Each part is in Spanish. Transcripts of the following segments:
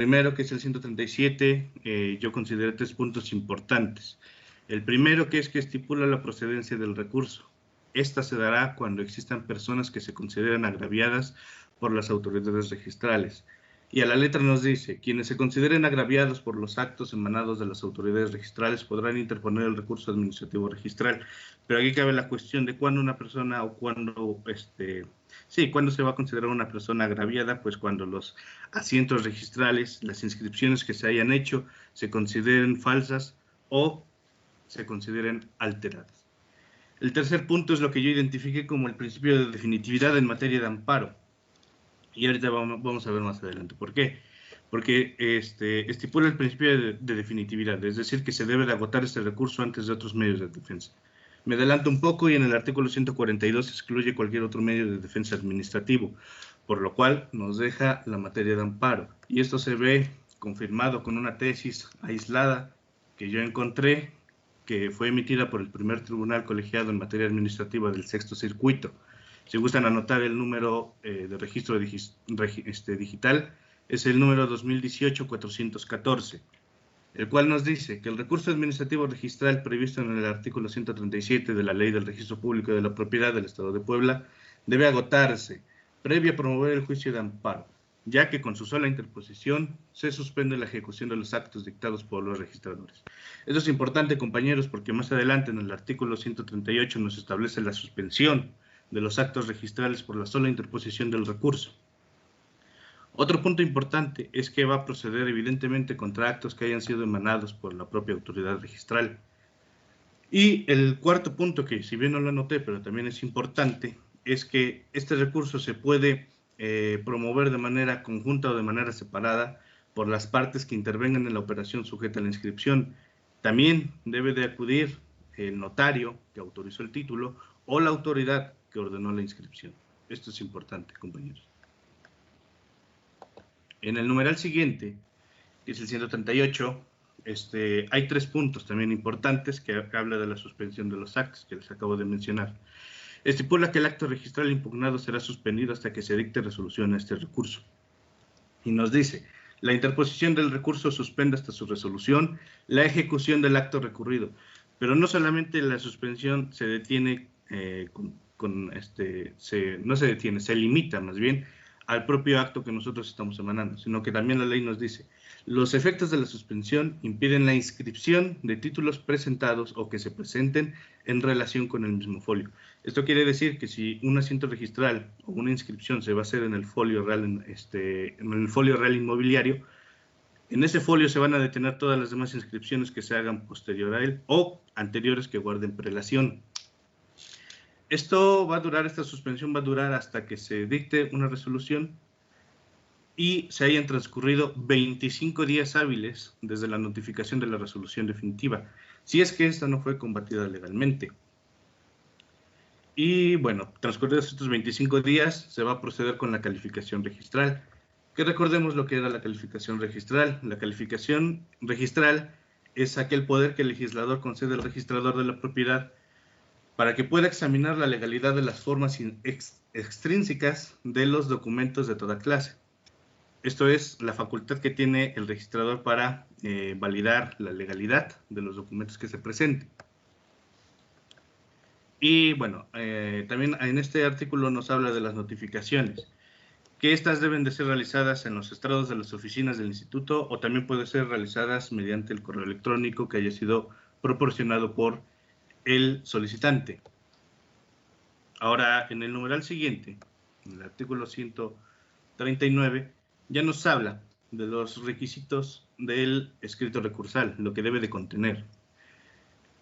Primero, que es el 137, yo consideré 3 puntos importantes. El primero, que es que estipula la procedencia del recurso. Esta se dará cuando existan personas que se consideran agraviadas por las autoridades registrales. Y a la letra nos dice, quienes se consideren agraviados por los actos emanados de las autoridades registrales podrán interponer el recurso administrativo registral. Pero aquí cabe la cuestión de cuándo una persona o cuándo, cuándo se va a considerar una persona agraviada, pues cuando los asientos registrales, las inscripciones que se hayan hecho, se consideren falsas o se consideren alteradas. El tercer punto es lo que yo identifiqué como el principio de definitividad en materia de amparo. Y ahorita vamos a ver más adelante. ¿Por qué? Porque estipula el principio de definitividad, es decir, que se debe de agotar este recurso antes de otros medios de defensa. Me adelanto un poco y en el artículo 142 excluye cualquier otro medio de defensa administrativo, por lo cual nos deja la materia de amparo. Y esto se ve confirmado con una tesis aislada que yo encontré, que fue emitida por el primer tribunal colegiado en materia administrativa del sexto circuito. Si gustan anotar el número de registro digital, es el número 2018-414, el cual nos dice que el recurso administrativo registral previsto en el artículo 137 de la Ley del Registro Público de la Propiedad del Estado de Puebla debe agotarse previo a promover el juicio de amparo, ya que con su sola interposición se suspende la ejecución de los actos dictados por los registradores. Esto es importante, compañeros, porque más adelante en el artículo 138 nos establece la suspensión de los actos registrales por la sola interposición del recurso. Otro punto importante es que va a proceder evidentemente contra actos que hayan sido emanados por la propia autoridad registral. Y el cuarto punto, que si bien no lo anoté, pero también es importante, es que este recurso se puede promover de manera conjunta o de manera separada por las partes que intervengan en la operación sujeta a la inscripción. También debe de acudir el notario que autorizó el título o la autoridad que ordenó la inscripción. Esto es importante, compañeros. En el numeral siguiente, que es el 138, hay 3 puntos también importantes que habla de la suspensión de los actos que les acabo de mencionar. Estipula que el acto registral impugnado será suspendido hasta que se dicte resolución a este recurso. Y nos dice, la interposición del recurso suspende hasta su resolución la ejecución del acto recurrido. Pero no solamente la suspensión se detiene, no se detiene, se limita más bien al propio acto que nosotros estamos emanando, sino que también la ley nos dice, los efectos de la suspensión impiden la inscripción de títulos presentados o que se presenten en relación con el mismo folio. Esto quiere decir que si un asiento registral o una inscripción se va a hacer en el folio real, en el folio real inmobiliario, en ese folio se van a detener todas las demás inscripciones que se hagan posterior a él o anteriores que guarden prelación. Esta suspensión va a durar hasta que se dicte una resolución y se hayan transcurrido 25 días hábiles desde la notificación de la resolución definitiva, si es que esta no fue combatida legalmente. Y bueno, transcurridos estos 25 días, se va a proceder con la calificación registral. Que recordemos lo que era la calificación registral. La calificación registral es aquel poder que el legislador concede al registrador de la propiedad para que pueda examinar la legalidad de las formas extrínsecas de los documentos de toda clase. Esto es la facultad que tiene el registrador para validar la legalidad de los documentos que se presenten. Y bueno, también en este artículo nos habla de las notificaciones, que estas deben de ser realizadas en los estrados de las oficinas del instituto o también pueden ser realizadas mediante el correo electrónico que haya sido proporcionado por el solicitante. Ahora, en el numeral siguiente, en el artículo 139, ya nos habla de los requisitos del escrito recursal, lo que debe de contener.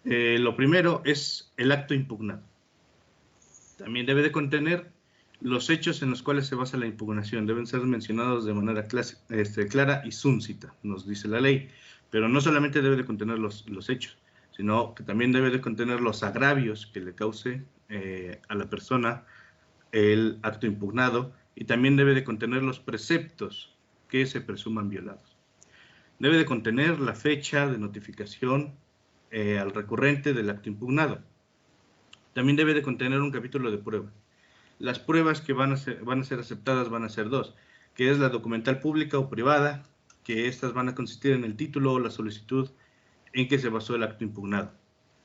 Lo primero es el acto impugnado. También debe de contener los hechos en los cuales se basa la impugnación. Deben ser mencionados de manera clara y súncita, nos dice la ley. Pero no solamente debe de contener los hechos, sino que también debe de contener los agravios que le cause a la persona el acto impugnado y también debe de contener los preceptos que se presuman violados. Debe de contener la fecha de notificación al recurrente del acto impugnado. También debe de contener un capítulo de prueba. Las pruebas que van a ser aceptadas van a ser 2, que es la documental pública o privada que estas van a consistir en el título o la solicitud en que se basó el acto impugnado.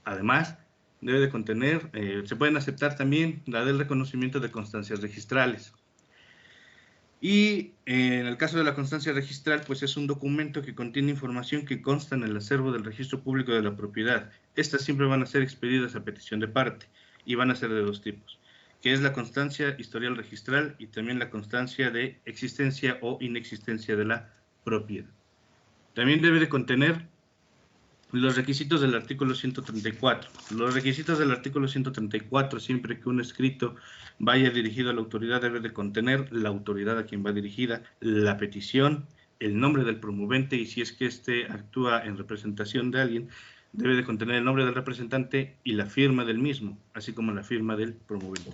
Además, debe de contener, se pueden aceptar también la del reconocimiento de constancias registrales. Y en el caso de la constancia registral, pues es un documento que contiene información que consta en el acervo del registro público de la propiedad. Estas siempre van a ser expedidas a petición de parte y van a ser de dos tipos, que es la constancia historial registral y también la constancia de existencia o inexistencia de la propiedad. También debe de contener los requisitos del artículo 134. Los requisitos del artículo 134, siempre que un escrito vaya dirigido a la autoridad, debe de contener la autoridad a quien va dirigida, la petición, el nombre del promovente, y si es que éste actúa en representación de alguien, debe de contener el nombre del representante y la firma del mismo, así como la firma del promovente.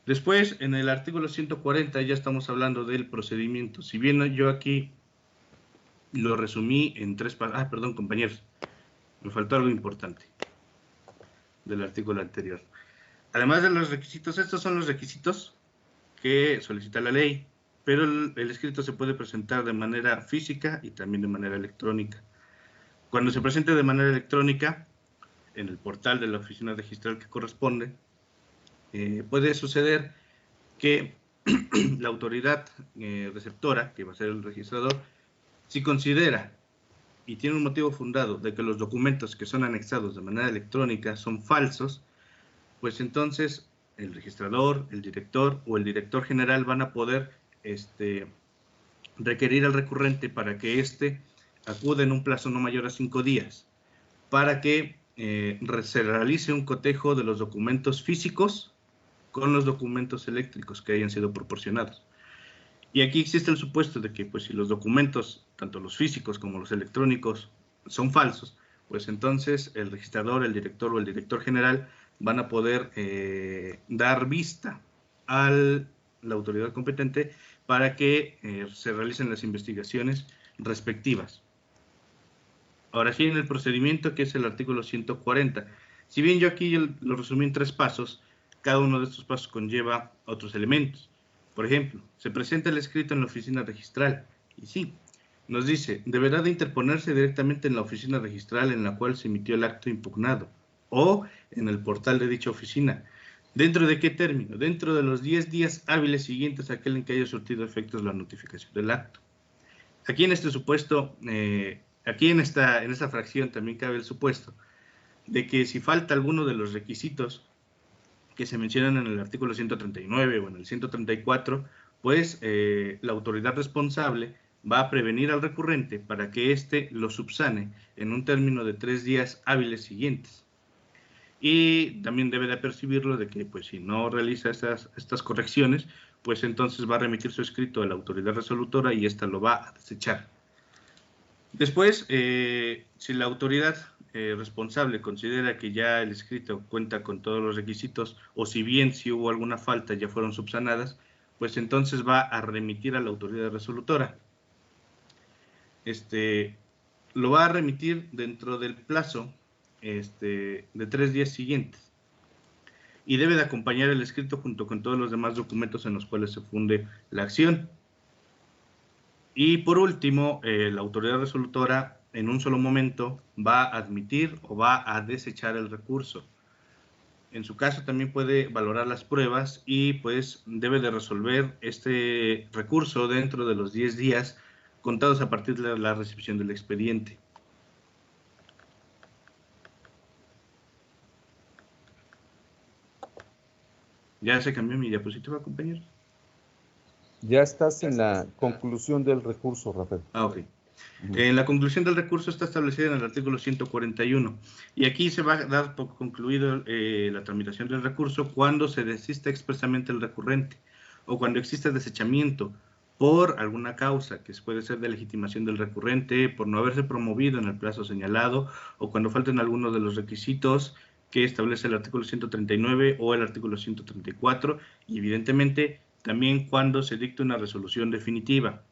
Después, en el artículo 140 ya estamos hablando del procedimiento. Si bien yo aquí lo resumí en 3 pasos. Perdón, compañeros. Me faltó algo importante del artículo anterior. Además de los requisitos, estos son los requisitos que solicita la ley, pero el escrito se puede presentar de manera física y también de manera electrónica. Cuando se presente de manera electrónica, en el portal de la oficina registral que corresponde, puede suceder que la autoridad receptora, que va a ser el registrador, si considera y tiene un motivo fundado de que los documentos que son anexados de manera electrónica son falsos, pues entonces el registrador, el director o el director general van a poder requerir al recurrente para que éste acude en un plazo no mayor a 5 días para que se realice un cotejo de los documentos físicos con los documentos eléctricos que hayan sido proporcionados. Y aquí existe el supuesto de que, pues, si los documentos, tanto los físicos como los electrónicos, son falsos, pues entonces el registrador, el director o el director general van a poder dar vista a la autoridad competente para que se realicen las investigaciones respectivas. Ahora sí, en el procedimiento, que es el artículo 140. Si bien yo aquí lo resumí en 3 pasos, cada uno de estos pasos conlleva otros elementos. Por ejemplo, se presenta el escrito en la oficina registral, y sí, nos dice, deberá de interponerse directamente en la oficina registral en la cual se emitió el acto impugnado, o en el portal de dicha oficina. ¿Dentro de qué término? Dentro de los 10 días hábiles siguientes a aquel en que haya surtido efectos la notificación del acto. Aquí en este supuesto, aquí en esta fracción también cabe el supuesto de que si falta alguno de los requisitos que se mencionan en el artículo 139 o en el 134, pues la autoridad responsable va a prevenir al recurrente para que éste lo subsane en un término de 3 días hábiles siguientes. Y también debe de apercibirlo de que, pues, si no realiza estas correcciones, pues entonces va a remitir su escrito a la autoridad resolutora y ésta lo va a desechar. Después, si la autoridad responsable considera que ya el escrito cuenta con todos los requisitos, o si bien si hubo alguna falta ya fueron subsanadas, pues entonces va a remitir a la autoridad resolutora. Lo va a remitir dentro del plazo de 3 días siguientes. Y debe de acompañar el escrito junto con todos los demás documentos en los cuales se funde la acción. Y por último, la autoridad resolutora en un solo momento va a admitir o va a desechar el recurso. En su caso también puede valorar las pruebas y pues debe de resolver este recurso dentro de los 10 días contados a partir de la recepción del expediente. ¿Ya se cambió mi diapositiva, compañero? Ya estás en la conclusión del recurso, Rafael. Ok. En la conclusión del recurso está establecida en el artículo 141 y aquí se va a dar por concluido la tramitación del recurso cuando se desista expresamente el recurrente o cuando exista desechamiento por alguna causa, que puede ser de legitimación del recurrente, por no haberse promovido en el plazo señalado o cuando falten algunos de los requisitos que establece el artículo 139 o el artículo 134 y evidentemente también cuando se dicte una resolución definitiva.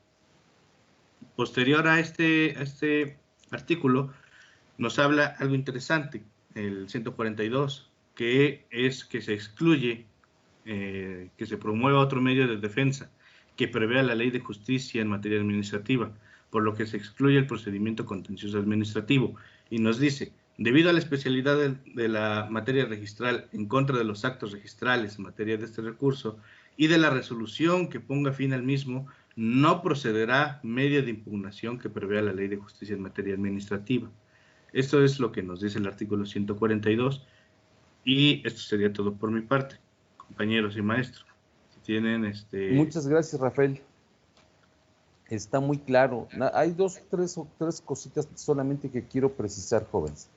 Posterior a este artículo, nos habla algo interesante, el 142, que es que se excluye que se promueva otro medio de defensa, que prevea la Ley de Justicia en materia administrativa, por lo que se excluye el procedimiento contencioso administrativo. Y nos dice, debido a la especialidad de la materia registral en contra de los actos registrales en materia de este recurso y de la resolución que ponga fin al mismo, no procederá medio de impugnación que prevea la Ley de Justicia en materia administrativa. Esto es lo que nos dice el artículo 142 y esto sería todo por mi parte, compañeros y maestros. Si tienen Muchas gracias, Rafael. Está muy claro. Hay tres cositas solamente que quiero precisar, jóvenes.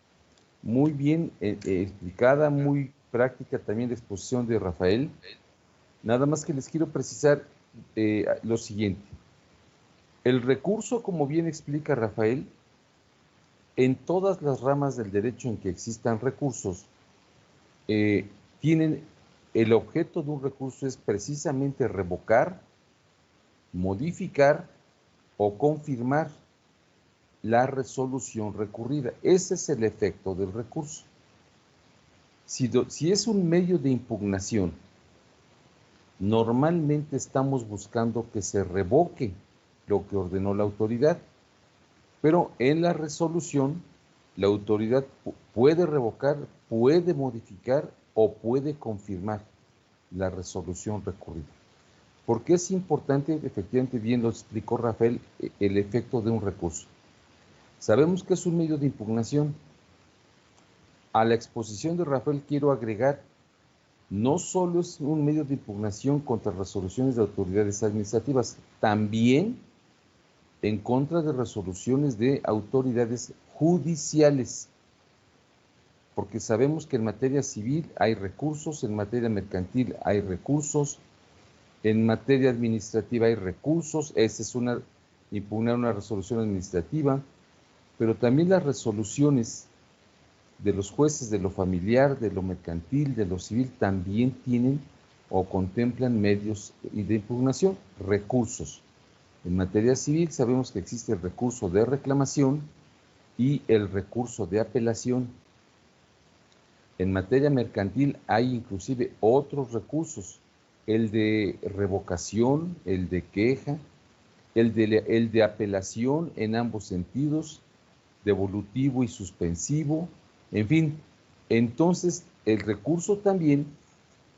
Muy bien explicada, muy práctica también la exposición de Rafael. Nada más que les quiero precisar lo siguiente. El recurso, como bien explica Rafael, en todas las ramas del derecho en que existan recursos, tienen el objeto de un recurso es precisamente revocar, modificar o confirmar la resolución recurrida. Ese es el efecto del recurso. Si es un medio de impugnación, normalmente estamos buscando que se revoque lo que ordenó la autoridad, pero en la resolución la autoridad puede revocar, puede modificar o puede confirmar la resolución recurrida. Porque es importante, efectivamente bien lo explicó Rafael, el efecto de un recurso. Sabemos que es un medio de impugnación. A la exposición de Rafael quiero agregar, no solo es un medio de impugnación contra resoluciones de autoridades administrativas, también en contra de resoluciones de autoridades judiciales, porque sabemos que en materia civil hay recursos, en materia mercantil hay recursos, en materia administrativa hay recursos, esa es impugnar una resolución administrativa, pero también las resoluciones de los jueces de lo familiar, de lo mercantil, de lo civil, también tienen o contemplan medios de impugnación, recursos. En materia civil sabemos que existe el recurso de reclamación y el recurso de apelación. En materia mercantil hay inclusive otros recursos, el de revocación, el de queja, el de apelación en ambos sentidos, devolutivo y suspensivo, en fin. Entonces, el recurso también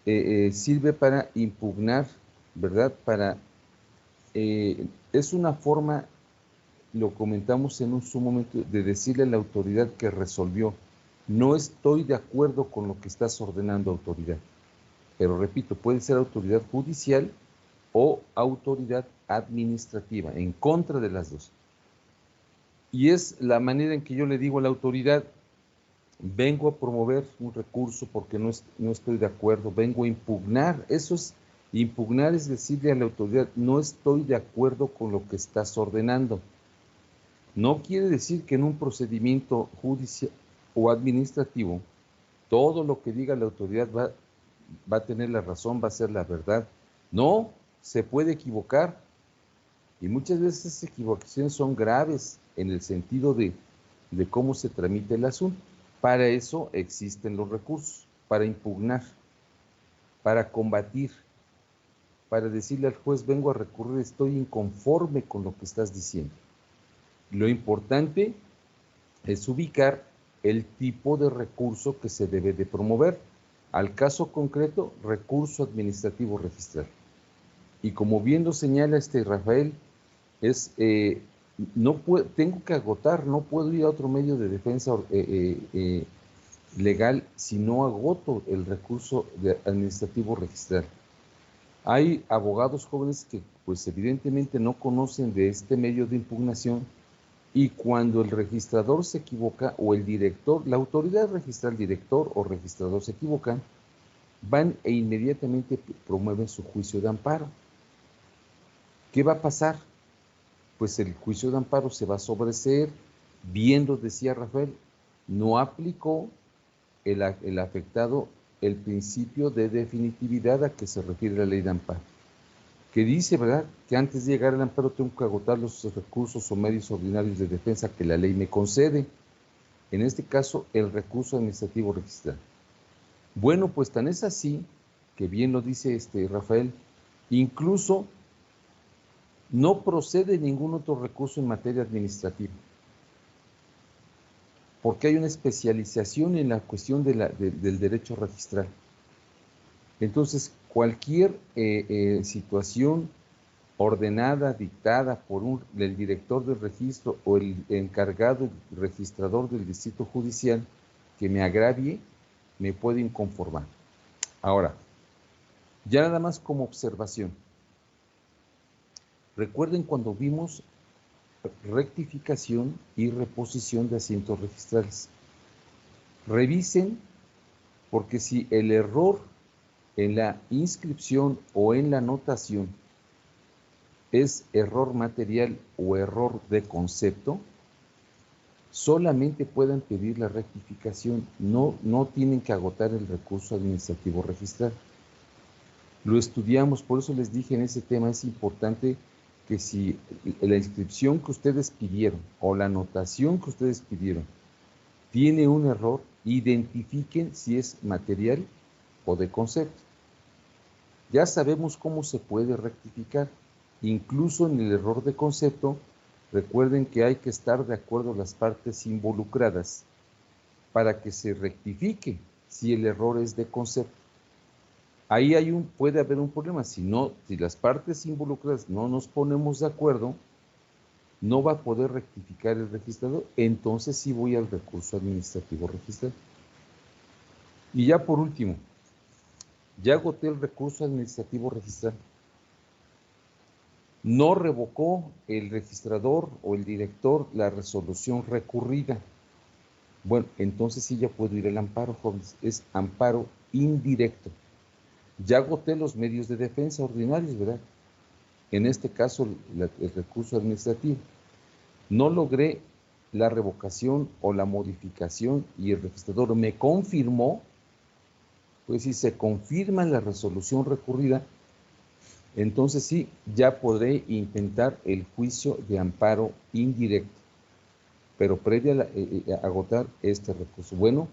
sirve para impugnar, ¿verdad? Es una forma, lo comentamos en un momento, de decirle a la autoridad que resolvió, no estoy de acuerdo con lo que estás ordenando, autoridad. Pero repito, puede ser autoridad judicial o autoridad administrativa, en contra de las dos. Y es la manera en que yo le digo a la autoridad, vengo a promover un recurso porque no estoy de acuerdo, vengo a impugnar. Impugnar es decirle a la autoridad, no estoy de acuerdo con lo que estás ordenando. No quiere decir que en un procedimiento judicial o administrativo, todo lo que diga la autoridad va a tener la razón, va a ser la verdad. No, se puede equivocar. Y muchas veces esas equivocaciones son graves en el sentido de cómo se tramita el asunto. Para eso existen los recursos, para impugnar, para combatir, para decirle al juez, vengo a recurrir, estoy inconforme con lo que estás diciendo. Lo importante es ubicar el tipo de recurso que se debe de promover. Al caso concreto, recurso administrativo registral. Y como bien lo señala Rafael, tengo que agotar, no puedo ir a otro medio de defensa legal si no agoto el recurso administrativo registral. Hay abogados jóvenes que pues evidentemente no conocen de este medio de impugnación, y cuando el registrador se equivoca o el director, la autoridad registral, director o registrador se equivocan, van e inmediatamente promueven su juicio de amparo. ¿Qué va a pasar? Pues el juicio de amparo se va a sobreseer. Bien lo decía Rafael, no aplicó el afectado el principio de definitividad a que se refiere la ley de amparo, que dice, ¿verdad?, que antes de llegar al amparo tengo que agotar los recursos o medios ordinarios de defensa que la ley me concede. En este caso, el recurso administrativo registral. Bueno, pues tan es así, que bien lo dice Rafael, incluso No procede ningún otro recurso en materia administrativa, porque hay una especialización en la cuestión del derecho registral. Entonces, cualquier situación ordenada, dictada por el director del registro o el encargado, el registrador del distrito judicial, que me agravie, me puede inconformar. Ahora, ya nada más como observación. Recuerden cuando vimos rectificación y reposición de asientos registrales. Revisen, porque si el error en la inscripción o en la anotación es error material o error de concepto, solamente pueden pedir la rectificación, no tienen que agotar el recurso administrativo registral. Lo estudiamos, por eso les dije en ese tema, es importante que si la inscripción que ustedes pidieron o la anotación que ustedes pidieron tiene un error, identifiquen si es material o de concepto. Ya sabemos cómo se puede rectificar. Incluso en el error de concepto, recuerden que hay que estar de acuerdo las partes involucradas para que se rectifique si el error es de concepto. Ahí puede haber un problema. Si las partes involucradas no nos ponemos de acuerdo, no va a poder rectificar el registrador. Entonces sí voy al recurso administrativo registral. Y ya por último, ya agoté el recurso administrativo registral. No revocó el registrador o el director la resolución recurrida. Bueno, entonces sí ya puedo ir al amparo, jóvenes. Es amparo indirecto. Ya agoté los medios de defensa ordinarios, ¿verdad? En este caso, el recurso administrativo. No logré la revocación o la modificación y el registrador me confirmó, pues si se confirma la resolución recurrida, entonces sí, ya podré intentar el juicio de amparo indirecto, pero previa a agotar este recurso. Bueno,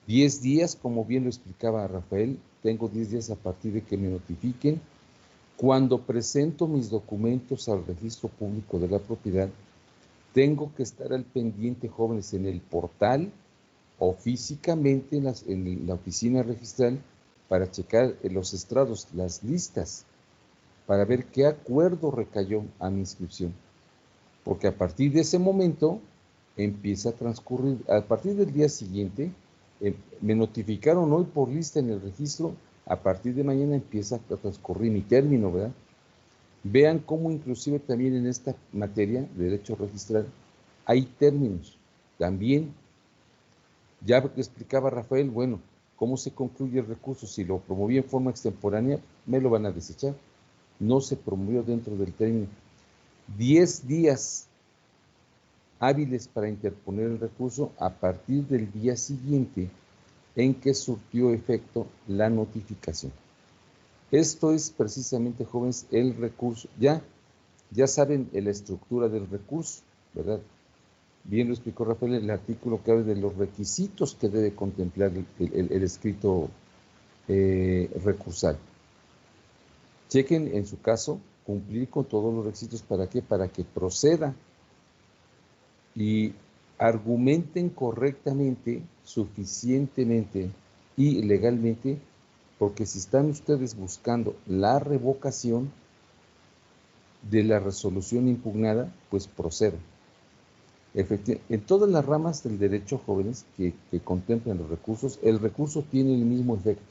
10 días, como bien lo explicaba Rafael, tengo 10 días a partir de que me notifiquen. Cuando presento mis documentos al registro público de la propiedad, tengo que estar al pendiente, jóvenes, en el portal o físicamente en la oficina registral para checar los estrados, las listas, para ver qué acuerdo recayó a mi inscripción. Porque a partir de ese momento empieza a transcurrir, a partir del día siguiente, me notificaron hoy por lista en el registro, a partir de mañana empieza a transcurrir mi término, ¿verdad? Vean cómo inclusive también en esta materia de derecho registral hay términos. También, ya explicaba Rafael, bueno, cómo se concluye el recurso. Si lo promoví en forma extemporánea, me lo van a desechar. No se promovió dentro del término. 10 días hábiles para interponer el recurso a partir del día siguiente en que surtió efecto la notificación. Esto es precisamente, jóvenes, el recurso. Ya saben la estructura del recurso, ¿verdad? Bien lo explicó Rafael en el artículo que habla de los requisitos que debe contemplar el escrito recursal. Chequen en su caso cumplir con todos los requisitos. ¿Para qué? Para que proceda y argumenten correctamente, suficientemente y legalmente, porque si están ustedes buscando la revocación de la resolución impugnada, pues procedan. En todas las ramas del derecho, jóvenes, que contemplan los recursos, el recurso tiene el mismo efecto.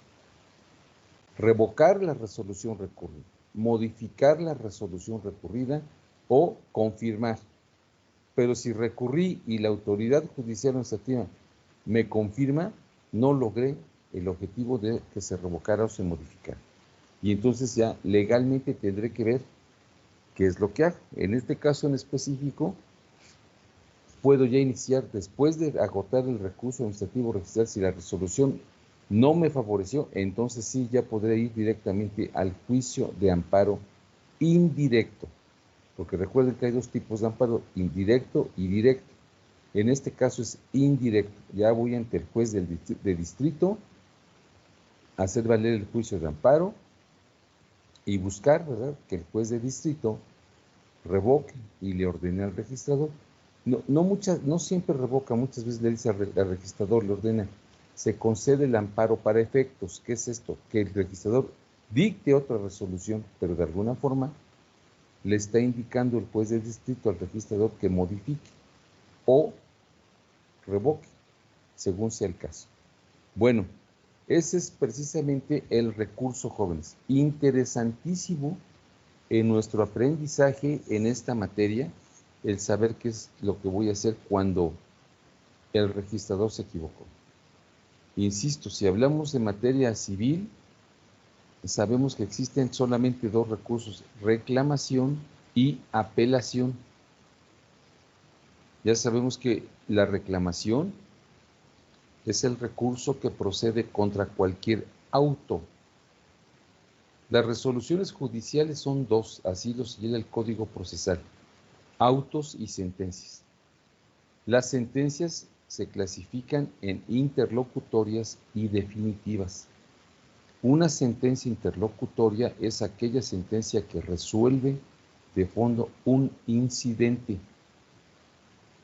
Revocar la resolución recurrida, modificar la resolución recurrida o confirmar. Pero si recurrí y la autoridad judicial administrativa me confirma, no logré el objetivo de que se revocara o se modificara. Y entonces ya legalmente tendré que ver qué es lo que hago. En este caso en específico, puedo ya iniciar, después de agotar el recurso administrativo registral, si la resolución no me favoreció, entonces sí ya podré ir directamente al juicio de amparo indirecto. Porque recuerden que hay dos tipos de amparo, indirecto y directo. En este caso es indirecto. Ya voy ante el juez de distrito a hacer valer el juicio de amparo y buscar, ¿verdad?, que el juez de distrito revoque y le ordene al registrador. No siempre revoca, muchas veces le dice al registrador, le ordena, se concede el amparo para efectos. ¿Qué es esto? Que el registrador dicte otra resolución, pero de alguna forma le está indicando el juez de distrito al registrador que modifique o revoque, según sea el caso. Bueno, ese es precisamente el recurso, jóvenes. Interesantísimo en nuestro aprendizaje en esta materia, el saber qué es lo que voy a hacer cuando el registrador se equivocó. Insisto, si hablamos de materia civil, sabemos que existen solamente dos recursos, reclamación y apelación. Ya sabemos que la reclamación es el recurso que procede contra cualquier auto. Las resoluciones judiciales son dos, así lo señala el Código Procesal, autos y sentencias. Las sentencias se clasifican en interlocutorias y definitivas. Una sentencia interlocutoria es aquella sentencia que resuelve de fondo un incidente.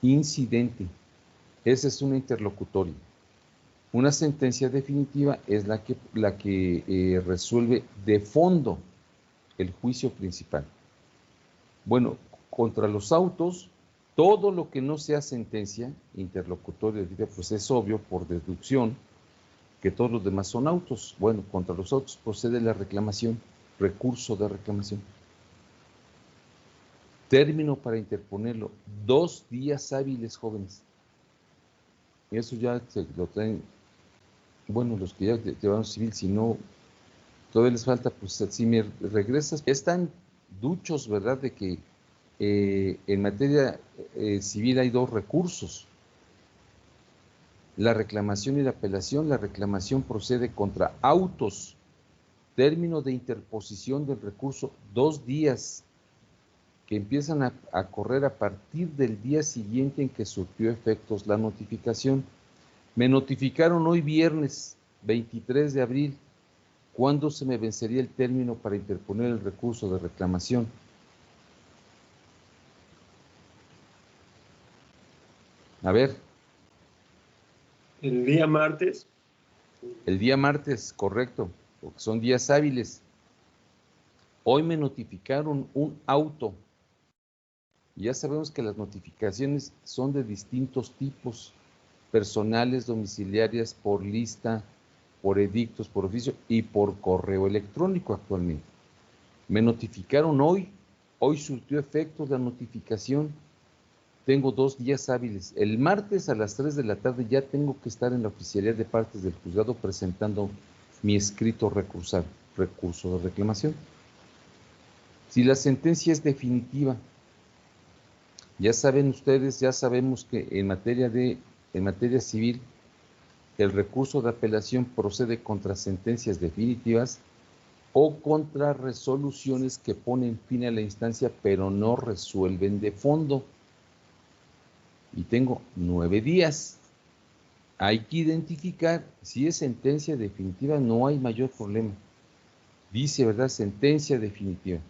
Esa es una interlocutoria. Una sentencia definitiva es la que resuelve de fondo el juicio principal. Bueno, contra los autos, todo lo que no sea sentencia interlocutoria, pues es obvio por deducción que todos los demás son autos. Bueno, contra los autos procede la reclamación, recurso de reclamación. Término para interponerlo, 2 días hábiles, jóvenes. Y eso ya se lo traen, bueno, los que ya llevaron civil, si no, todavía les falta, pues si me regresas, están duchos, ¿verdad?, de que en materia civil hay dos recursos, la reclamación y la apelación. La reclamación procede contra autos, término de interposición del recurso, 2 días, que empiezan a correr a partir del día siguiente en que surtió efectos la notificación. Me notificaron hoy viernes 23 de abril. ¿Cuándo se me vencería el término para interponer el recurso de reclamación? A ver. El día martes. El día martes, correcto, porque son días hábiles. Hoy me notificaron un auto. Ya sabemos que las notificaciones son de distintos tipos, personales, domiciliarias, por lista, por edictos, por oficio y por correo electrónico actualmente. Me notificaron hoy surtió efectos la notificación. Tengo 2 días hábiles. El martes a las 3 de la tarde ya tengo que estar en la oficialía de partes del juzgado presentando mi escrito recursal, recurso de reclamación. Si la sentencia es definitiva, ya saben ustedes, ya sabemos que en materia civil, el recurso de apelación procede contra sentencias definitivas o contra resoluciones que ponen fin a la instancia pero no resuelven de fondo. Y tengo 9 días. Hay que identificar si es sentencia definitiva, no hay mayor problema. Dice, ¿verdad?, sentencia definitiva.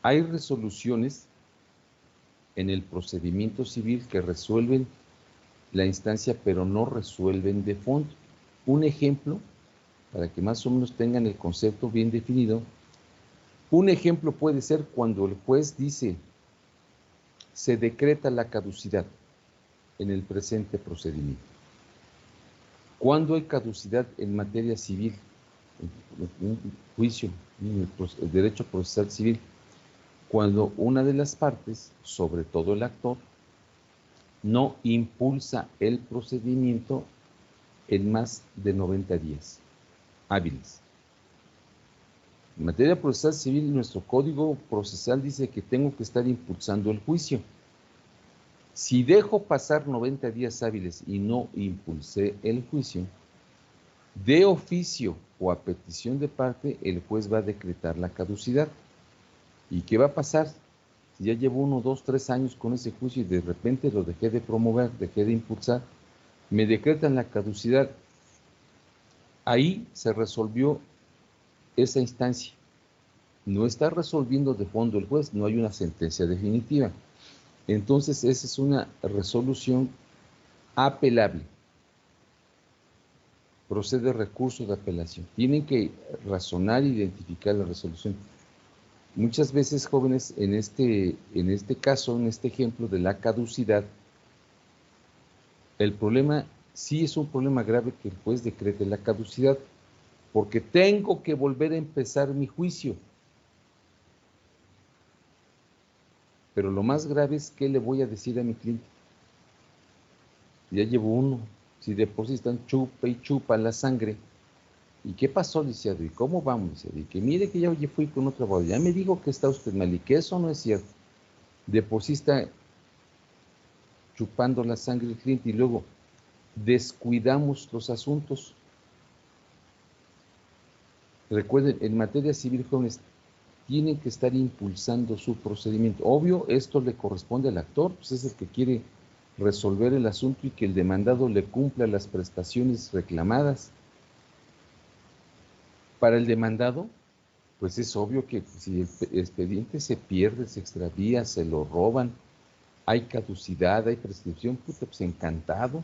Hay resoluciones en el procedimiento civil que resuelven la instancia, pero no resuelven de fondo. Un ejemplo, para que más o menos tengan el concepto bien definido, un ejemplo puede ser cuando el juez dice, se decreta la caducidad en el presente procedimiento. ¿Cuándo hay caducidad en materia civil? Un juicio, el derecho procesal civil, cuando una de las partes, sobre todo el actor, no impulsa el procedimiento en más de 90 días hábiles. En materia procesal civil, nuestro Código Procesal dice que tengo que estar impulsando el juicio. Si dejo pasar 90 días hábiles y no impulsé el juicio, de oficio o a petición de parte, el juez va a decretar la caducidad. ¿Y qué va a pasar? Si ya llevo 1, 2, 3 años con ese juicio y de repente lo dejé de promover, dejé de impulsar, me decretan la caducidad. Ahí se resolvió esa instancia. No está resolviendo de fondo el juez, no hay una sentencia definitiva. Entonces, esa es una resolución apelable. Procede recurso de apelación. Tienen que razonar e identificar la resolución. Muchas veces, jóvenes, en este caso, en este ejemplo de la caducidad, el problema sí es un problema grave que el juez decrete la caducidad, porque tengo que volver a empezar mi juicio. Pero lo más grave es qué le voy a decir a mi cliente. Ya llevo uno, si de por sí están chupa y chupa la sangre. ¿Y qué pasó, licenciado? ¿Y cómo vamos, licenciado? Y que mire que ya fui con otro abogado, ya me dijo que está usted mal y que eso no es cierto. De por sí está chupando la sangre del cliente y luego descuidamos los asuntos. Recuerden, en materia civil, jóvenes, tienen que estar impulsando su procedimiento. Obvio, esto le corresponde al actor, pues es el que quiere resolver el asunto y que el demandado le cumpla las prestaciones reclamadas. Para el demandado, pues es obvio que si el expediente se pierde, se extravía, se lo roban, hay caducidad, hay prescripción, puta, pues encantado.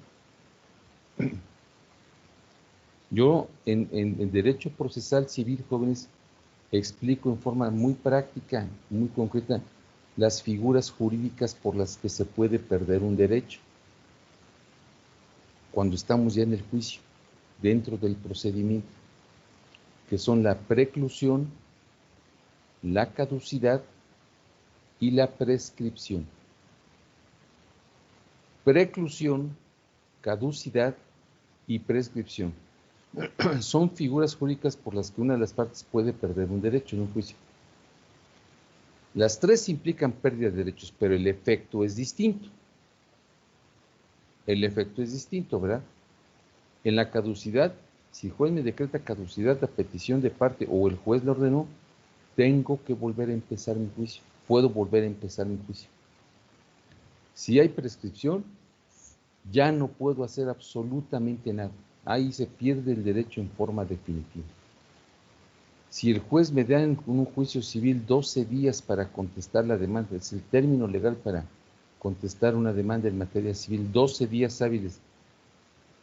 Yo en Derecho Procesal Civil, jóvenes, explico en forma muy práctica, muy concreta, las figuras jurídicas por las que se puede perder un derecho cuando estamos ya en el juicio, dentro del procedimiento, que son la preclusión, la caducidad y la prescripción. Preclusión, caducidad y prescripción son figuras jurídicas por las que una de las partes puede perder un derecho en un juicio. Las tres implican pérdida de derechos, pero el efecto es distinto. El efecto es distinto, ¿verdad? En la caducidad, si el juez me decreta caducidad a petición de parte o el juez lo ordenó, tengo que volver a empezar mi juicio. Puedo volver a empezar mi juicio. Si hay prescripción, ya no puedo hacer absolutamente nada. Ahí se pierde el derecho en forma definitiva. Si el juez me da en un juicio civil 12 días para contestar la demanda, es el término legal para contestar una demanda en materia civil, 12 días hábiles.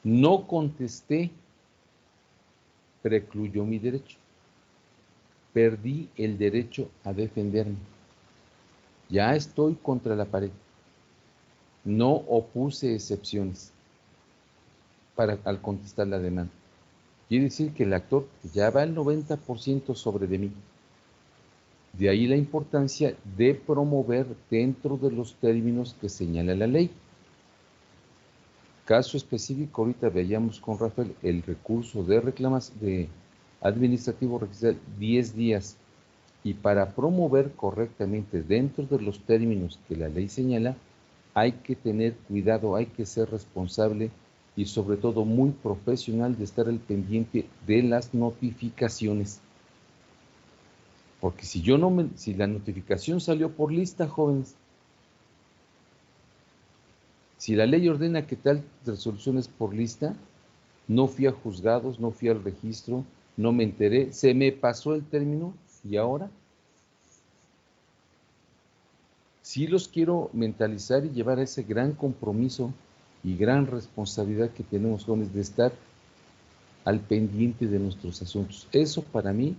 No contesté, precluyó mi derecho. Perdí el derecho a defenderme. Ya estoy contra la pared. No opuse excepciones al contestar la demanda. Quiere decir que el actor ya va el 90% sobre de mí. De ahí la importancia de promover dentro de los términos que señala la ley. Caso específico, ahorita veíamos con Rafael el recurso de reclamación de administrativo requisado 10 días. Y para promover correctamente dentro de los términos que la ley señala, hay que tener cuidado, hay que ser responsable y sobre todo muy profesional de estar al pendiente de las notificaciones. Porque si si la notificación salió por lista, jóvenes, si la ley ordena que tal resolución es por lista, no fui a juzgados, no fui al registro, no me enteré, se me pasó el término y ahora sí los quiero mentalizar y llevar a ese gran compromiso y gran responsabilidad que tenemos, jóvenes, de estar al pendiente de nuestros asuntos. Eso para mí,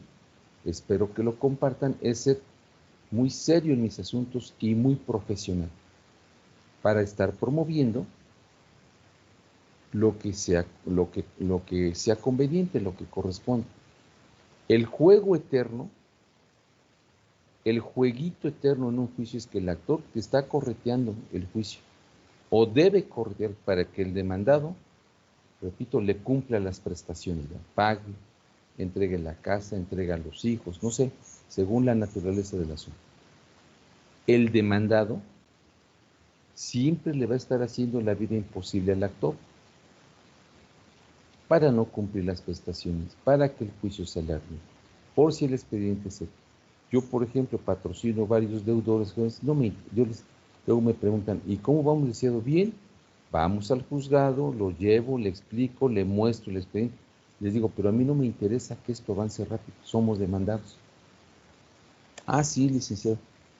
espero que lo compartan, es ser muy serio en mis asuntos y muy profesional para estar promoviendo lo que sea conveniente, lo que corresponde. El juego eterno, el jueguito eterno en un juicio es que el actor te está correteando el juicio o debe corretear para que el demandado, repito, le cumpla las prestaciones, ¿no? Pague, entregue la casa, entregue a los hijos, no sé, según la naturaleza del asunto. El demandado siempre le va a estar haciendo la vida imposible al actor para no cumplir las prestaciones, para que el juicio se alargue, por si el expediente se... Yo, por ejemplo, patrocino varios deudores, luego me preguntan, ¿y cómo vamos, licenciado? Bien, vamos al juzgado, lo llevo, le explico, le muestro el expediente. Les digo, pero a mí no me interesa que esto avance rápido, somos demandados. Ah, sí, licenciado.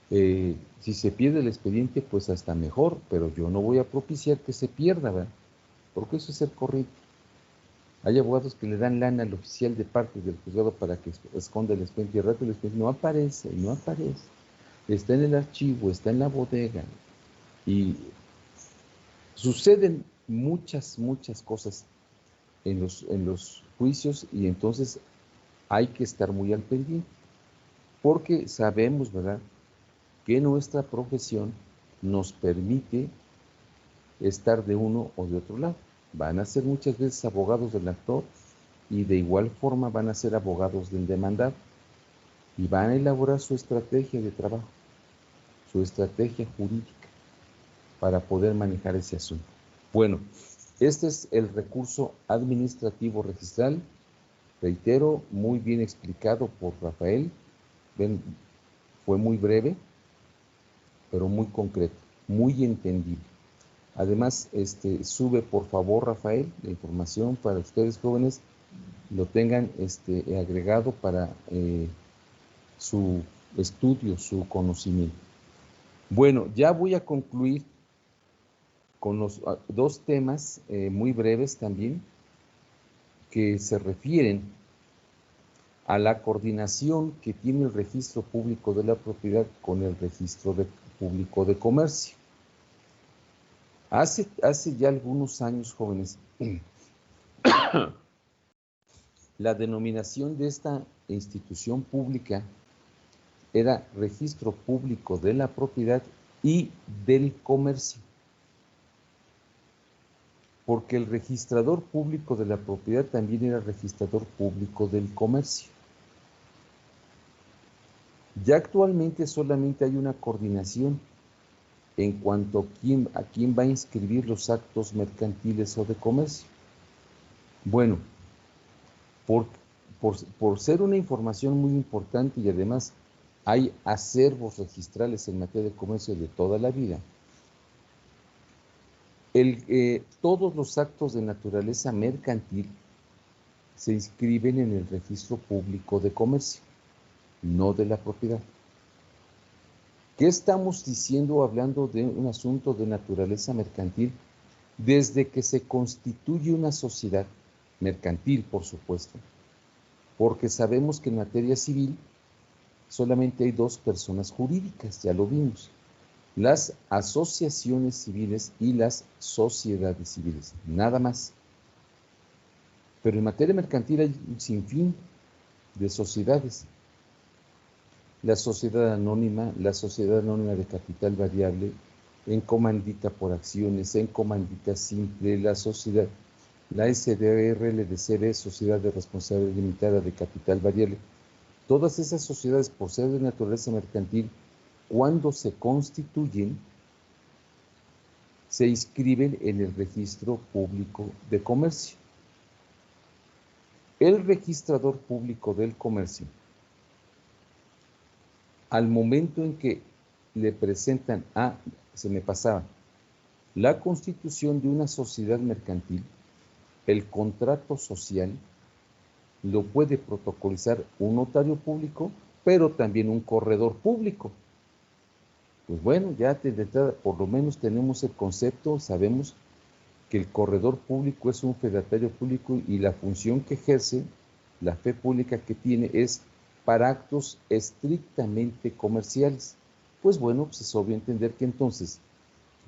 Si se pierde el expediente, pues hasta mejor, pero yo no voy a propiciar que se pierda, ¿verdad? Porque eso es ser correcto. Hay abogados que le dan lana al oficial de parte del juzgado para que esconda el expediente y al rato el expediente no aparece, no aparece. Está en el archivo, está en la bodega y suceden muchas cosas en los juicios y entonces hay que estar muy al pendiente porque sabemos, ¿verdad?, que nuestra profesión nos permite estar de uno o de otro lado. Van a ser muchas veces abogados del actor y de igual forma van a ser abogados del demandado y van a elaborar su estrategia de trabajo, su estrategia jurídica para poder manejar ese asunto. Bueno, este es el recurso administrativo registral, reitero, muy bien explicado por Rafael. Ven, fue muy breve, pero muy concreto, muy entendible. Además, sube por favor, Rafael, la información para ustedes jóvenes, lo tengan agregado para su estudio, su conocimiento. Bueno, ya voy a concluir con los dos temas muy breves también que se refieren a la coordinación que tiene el registro público de la propiedad con el registro público de comercio. Hace ya algunos años, jóvenes, la denominación de esta institución pública era Registro Público de la Propiedad y del Comercio, porque el registrador público de la propiedad también era registrador público del comercio. Ya actualmente solamente hay una coordinación en cuanto a quién va a inscribir los actos mercantiles o de comercio. Bueno, por ser una información muy importante y además hay acervos registrales en materia de comercio de toda la vida, todos los actos de naturaleza mercantil se inscriben en el registro público de comercio, no de la propiedad. ¿Qué estamos diciendo hablando de un asunto de naturaleza mercantil? Desde que se constituye una sociedad mercantil, por supuesto, porque sabemos que en materia civil solamente hay dos personas jurídicas, ya lo vimos, las asociaciones civiles y las sociedades civiles, nada más. Pero en materia mercantil hay un sinfín de sociedades. La sociedad anónima de capital variable, en comandita por acciones, en comandita simple, la SDRL de CB, Sociedad de Responsabilidad Limitada de Capital Variable. Todas esas sociedades, por ser de naturaleza mercantil, cuando se constituyen, se inscriben en el registro público de comercio. El registrador público del comercio, al momento en que le presentan la constitución de una sociedad mercantil, el contrato social lo puede protocolizar un notario público, pero también un corredor público. Pues bueno, ya de entrada, por lo menos tenemos el concepto, sabemos que el corredor público es un fedatario público y la función que ejerce, la fe pública que tiene es para actos estrictamente comerciales. Pues bueno, pues es obvio entender que entonces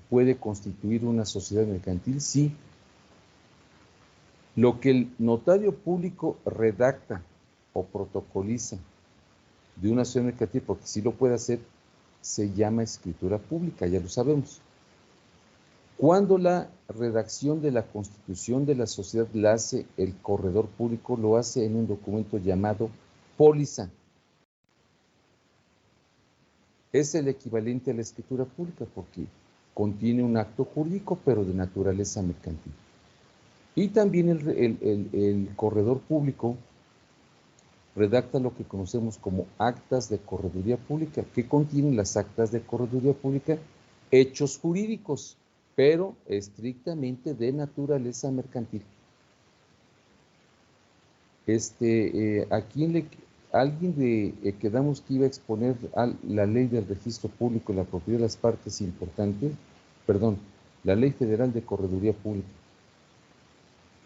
puede constituir una sociedad mercantil, sí. Lo que el notario público redacta o protocoliza de una sociedad mercantil, porque sí lo puede hacer, se llama escritura pública, ya lo sabemos. Cuando la redacción de la constitución de la sociedad la hace el corredor público, lo hace en un documento llamado póliza. Es el equivalente a la escritura pública porque contiene un acto jurídico, pero de naturaleza mercantil. Y también el corredor público redacta lo que conocemos como actas de correduría pública, que contienen las actas de correduría pública, hechos jurídicos, pero estrictamente de naturaleza mercantil. alguien quedamos que iba a exponer la ley del registro público y la propiedad de las partes importantes, perdón, la ley federal de correduría pública.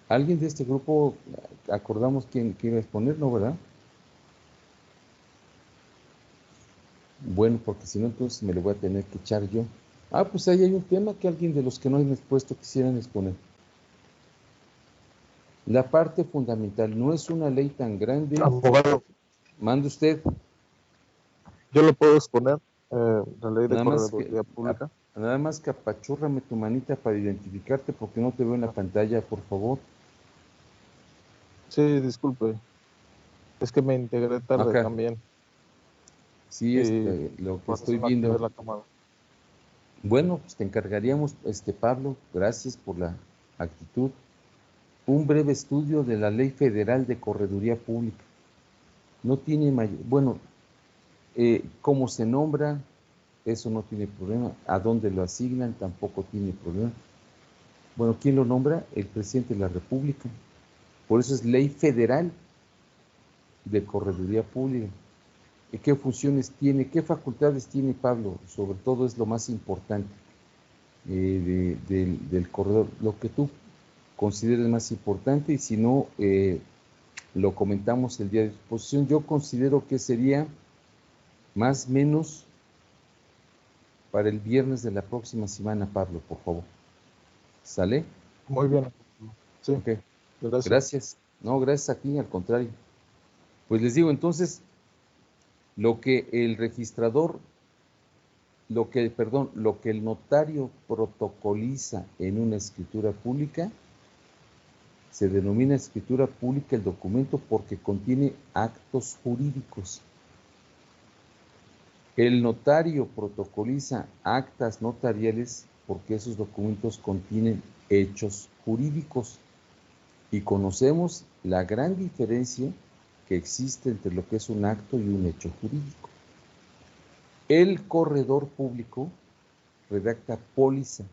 ¿Alguien de este grupo acordamos quién iba a exponer, no, verdad? Bueno, porque si no, entonces me lo voy a tener que echar yo. Ah, pues ahí hay un tema que alguien de los que no han expuesto quisieran exponer. La parte fundamental no es una ley tan grande. Abogado, Mande usted. yo lo puedo exponer, la ley de Nada más correduría pública. Nada más que apachúrrame tu manita para identificarte porque no te veo en la pantalla, por favor. Sí, disculpe. Es que me integré tarde Acá. también. Sí, lo que Por eso estoy no activé viendo. la cámara. Bueno, pues te encargaríamos, Pablo, gracias por la actitud, un breve estudio de la Ley Federal de Correduría Pública. No tiene mayor, bueno, cómo se nombra, eso no tiene problema. A dónde lo asignan, tampoco tiene problema. Bueno, ¿quién lo nombra? El presidente de la República. Por eso es Ley Federal de Correduría Pública. ¿Qué funciones tiene? ¿Qué facultades tiene Pablo? Sobre todo es lo más importante del corredor, lo que tú consideres más importante, y si no, lo comentamos el día de exposición. Yo considero que sería más o menos para el viernes de la próxima semana, Pablo, por favor. ¿Sale? Muy bien. Sí, Okay. gracias. Gracias. No, gracias a ti, al contrario. Pues les digo, entonces, lo que el registrador, lo que el notario protocoliza en una escritura pública, se denomina escritura pública el documento porque contiene actos jurídicos. El notario protocoliza actas notariales porque esos documentos contienen hechos jurídicos. Y conocemos la gran diferencia que existe entre lo que es un acto y un hecho jurídico. El corredor público redacta póliza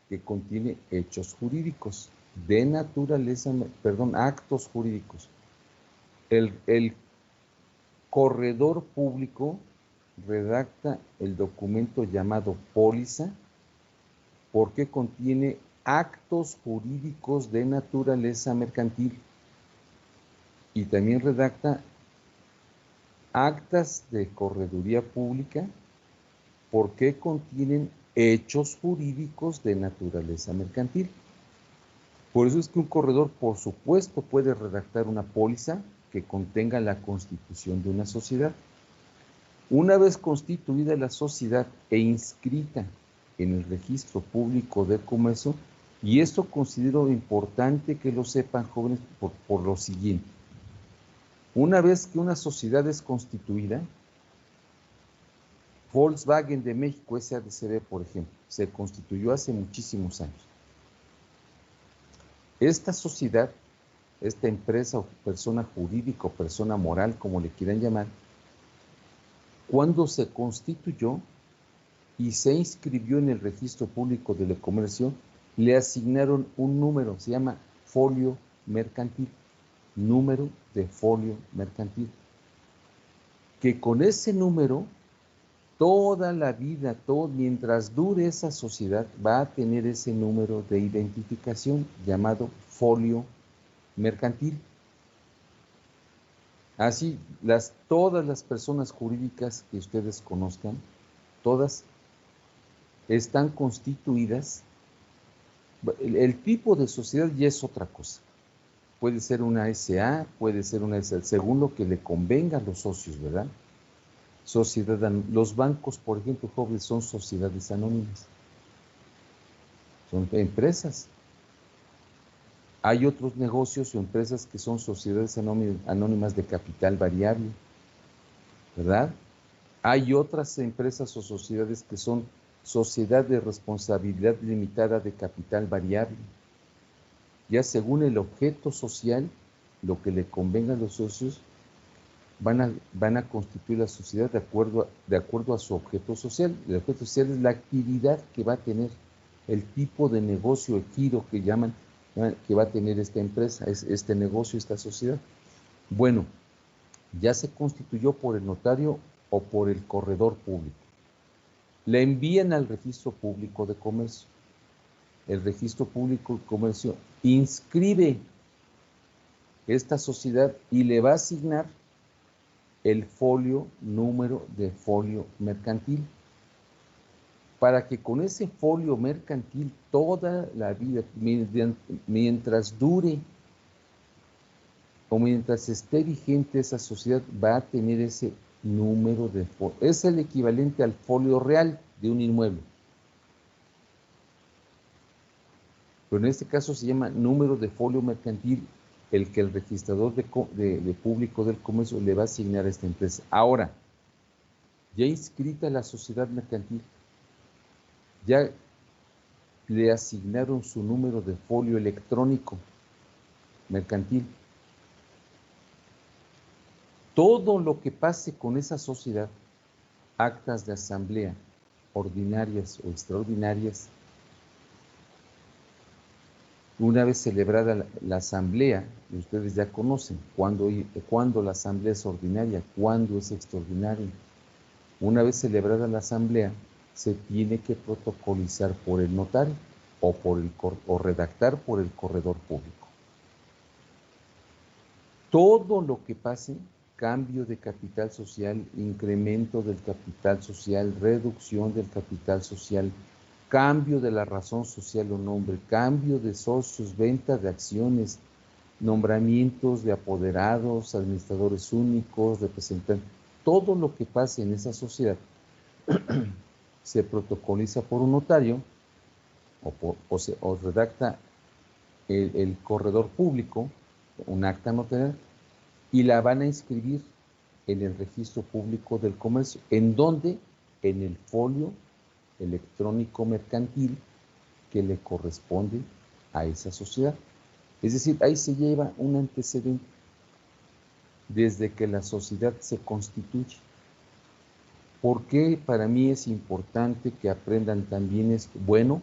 que contiene hechos jurídicos de naturaleza, actos jurídicos. El corredor público redacta el documento llamado póliza porque contiene actos jurídicos de naturaleza mercantil, y también redacta actas de correduría pública porque contienen hechos jurídicos de naturaleza mercantil. Por eso es que un corredor, por supuesto, puede redactar una póliza que contenga la constitución de una sociedad. Una vez constituida la sociedad e inscrita en el registro público de comercio, y esto considero importante que lo sepan, jóvenes, por lo siguiente. Una vez que una sociedad es constituida, Volkswagen de México SADCB, por ejemplo, se constituyó hace muchísimos años. Esta sociedad, esta empresa o persona jurídica o persona moral, como le quieran llamar, cuando se constituyó y se inscribió en el registro público del comercio, le asignaron un número, se llama folio mercantil, número de folio mercantil, que con ese número, toda la vida, mientras dure esa sociedad, va a tener ese número de identificación llamado folio mercantil. Así, todas las personas jurídicas que ustedes conozcan, todas están constituidas. El tipo de sociedad ya es otra cosa. Puede ser una SA, puede ser una SA, según lo que le convenga a los socios, ¿verdad? Los bancos, por ejemplo, jóvenes, son sociedades anónimas. Son empresas. Hay otros negocios o empresas que son sociedades anónimas de capital variable, ¿verdad? Hay otras empresas o sociedades que son sociedad de responsabilidad limitada de capital variable. Ya según el objeto social, lo que le convenga a los socios, van a constituir la sociedad de acuerdo a su objeto social. El objeto social es la actividad que va a tener, el tipo de negocio, el giro que llaman, que va a tener esta empresa, este negocio, esta sociedad. Bueno, ya se constituyó por el notario o por el corredor público. La envían al registro público de comercio. El registro público de comercio inscribe esta sociedad y le va a asignar el folio, número de folio mercantil, para que con ese folio mercantil toda la vida, mientras dure o mientras esté vigente esa sociedad, va a tener ese número de folio. Es el equivalente al folio real de un inmueble. Pero en este caso se llama número de folio mercantil, el que el registrador de público del comercio le va a asignar a esta empresa. Ahora, ya inscrita la sociedad mercantil, ya le asignaron su número de folio electrónico mercantil. Todo lo que pase con esa sociedad, actas de asamblea, ordinarias o extraordinarias, una vez celebrada la asamblea, ustedes ya conocen cuándo la asamblea es ordinaria, cuándo es extraordinaria. Una vez celebrada la asamblea, se tiene que protocolizar por el notario o redactar por el corredor público. Todo lo que pase, cambio de capital social, incremento del capital social, reducción del capital social, cambio de la razón social o nombre, cambio de socios, venta de acciones, nombramientos de apoderados, administradores únicos, representantes, todo lo que pase en esa sociedad se protocoliza por un notario o redacta el corredor público, un acta notarial, y la van a inscribir en el registro público del comercio. ¿En dónde? En el folio electrónico mercantil que le corresponde a esa sociedad. Es decir, ahí se lleva un antecedente desde que la sociedad se constituye. ¿Por qué para mí es importante que aprendan también esto? Bueno,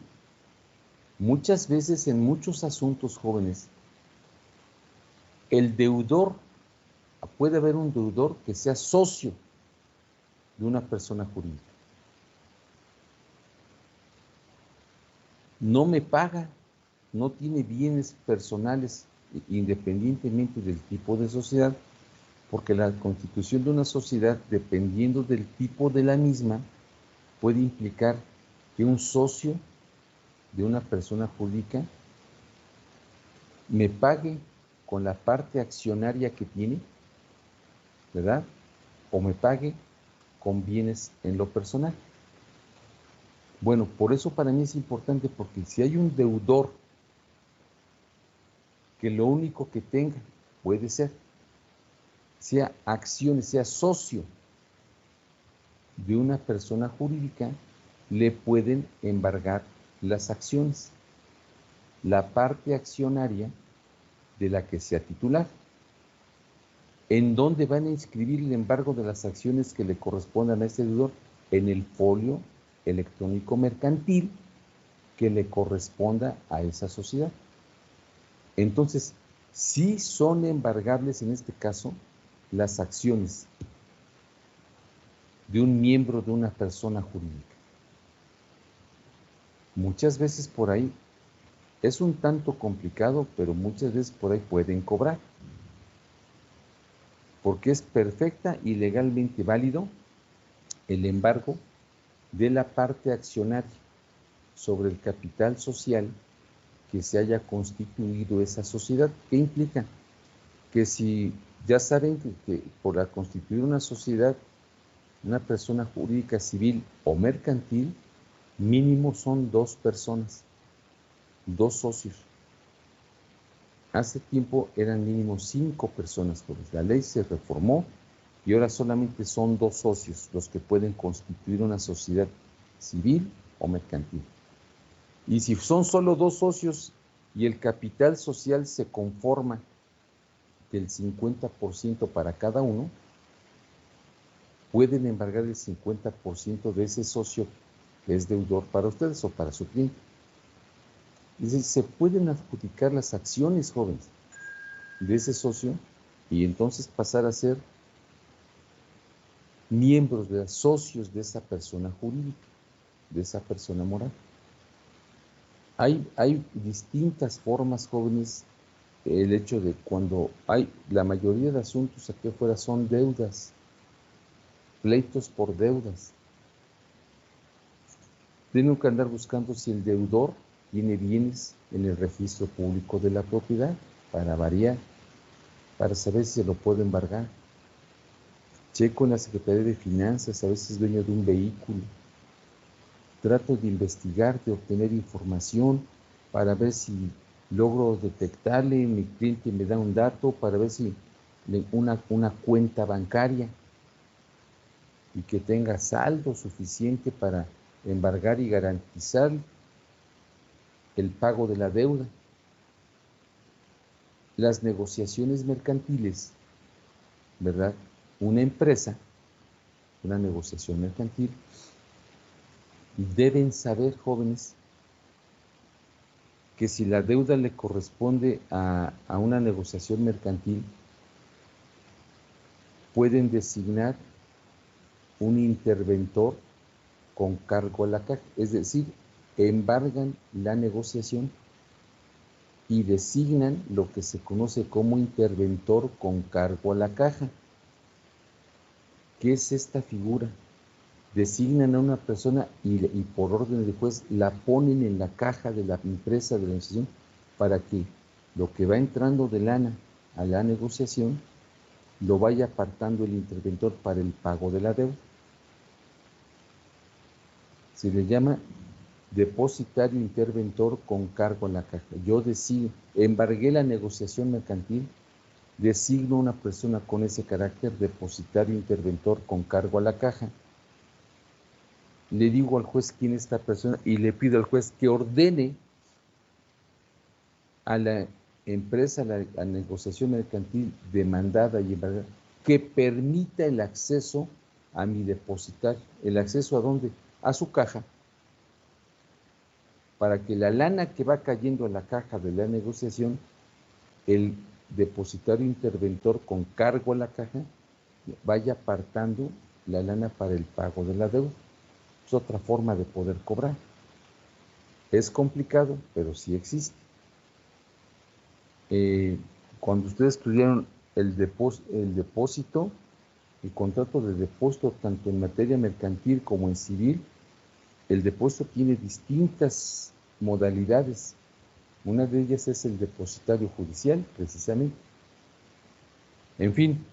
muchas veces en muchos asuntos, jóvenes, el deudor, puede haber un deudor que sea socio de una persona jurídica. No me paga, no tiene bienes personales independientemente del tipo de sociedad, porque la constitución de una sociedad, dependiendo del tipo de la misma, puede implicar que un socio de una persona jurídica me pague con la parte accionaria que tiene, ¿verdad? O me pague con bienes en lo personal. Bueno, por eso para mí es importante, porque si hay un deudor que lo único que tenga puede ser, sea acciones, sea socio de una persona jurídica, le pueden embargar las acciones, la parte accionaria de la que sea titular. ¿En dónde van a inscribir el embargo de las acciones que le correspondan a ese deudor? En el folio electrónico mercantil que le corresponda a esa sociedad. Entonces, sí son embargables en este caso las acciones de un miembro de una persona jurídica. Muchas veces por ahí es un tanto complicado, pero muchas veces por ahí pueden cobrar, porque es perfecta y legalmente válido el embargo de la parte accionaria sobre el capital social que se haya constituido esa sociedad. ¿Qué implica? Que si ya saben que por constituir una sociedad, una persona jurídica, civil o mercantil, mínimo son 2 personas, 2 socios. Hace tiempo eran mínimo 5 personas, pues la ley se reformó y ahora solamente son 2 socios los que pueden constituir una sociedad civil o mercantil. Y si son solo 2 socios y el capital social se conforma del 50% para cada uno, pueden embargar el 50% de ese socio que es deudor para ustedes o para su cliente. Es decir, se pueden adjudicar las acciones, jóvenes, de ese socio y entonces pasar a ser miembros, ¿verdad?, socios de esa persona jurídica, de esa persona moral. Hay distintas formas, jóvenes. El hecho de cuando hay, la mayoría de asuntos aquí afuera son deudas, pleitos por deudas. Tengo que andar buscando si el deudor tiene bienes en el registro público de la propiedad, para variar, para saber si se lo puedo embargar. Checo en la Secretaría de Finanzas, a veces es dueño de un vehículo. Trato de investigar, de obtener información para ver si logro detectarle, mi cliente me da un dato para ver si una cuenta bancaria y que tenga saldo suficiente para embargar y garantizar el pago de la deuda. Las negociaciones mercantiles, ¿verdad? Una empresa, una negociación mercantil, deben saber, jóvenes, que si la deuda le corresponde a una negociación mercantil, pueden designar un interventor con cargo a la caja, es decir, embargan la negociación y designan lo que se conoce como interventor con cargo a la caja. ¿Qué es esta figura? Designan a una persona y por orden del juez la ponen en la caja de la empresa de la negociación para que lo que va entrando de lana a la negociación lo vaya apartando el interventor para el pago de la deuda. Se le llama depositario interventor con cargo a la caja. Yo decido, embargué la negociación mercantil, designo una persona con ese carácter, depositario interventor con cargo a la caja. Le digo al juez quién es esta persona y le pido al juez que ordene a la empresa, a la negociación mercantil demandada y embargada, que permita el acceso a mi depositario. ¿El acceso a dónde? A su caja, para que la lana que va cayendo a la caja de la negociación, el depositario interventor con cargo a la caja vaya apartando la lana para el pago de la deuda. Es otra forma de poder cobrar. Es complicado, pero sí existe. Cuando ustedes estudiaron el depósito, el contrato de depósito, tanto en materia mercantil como en civil, el depósito tiene distintas modalidades. Una de ellas es el depositario judicial, precisamente. En fin,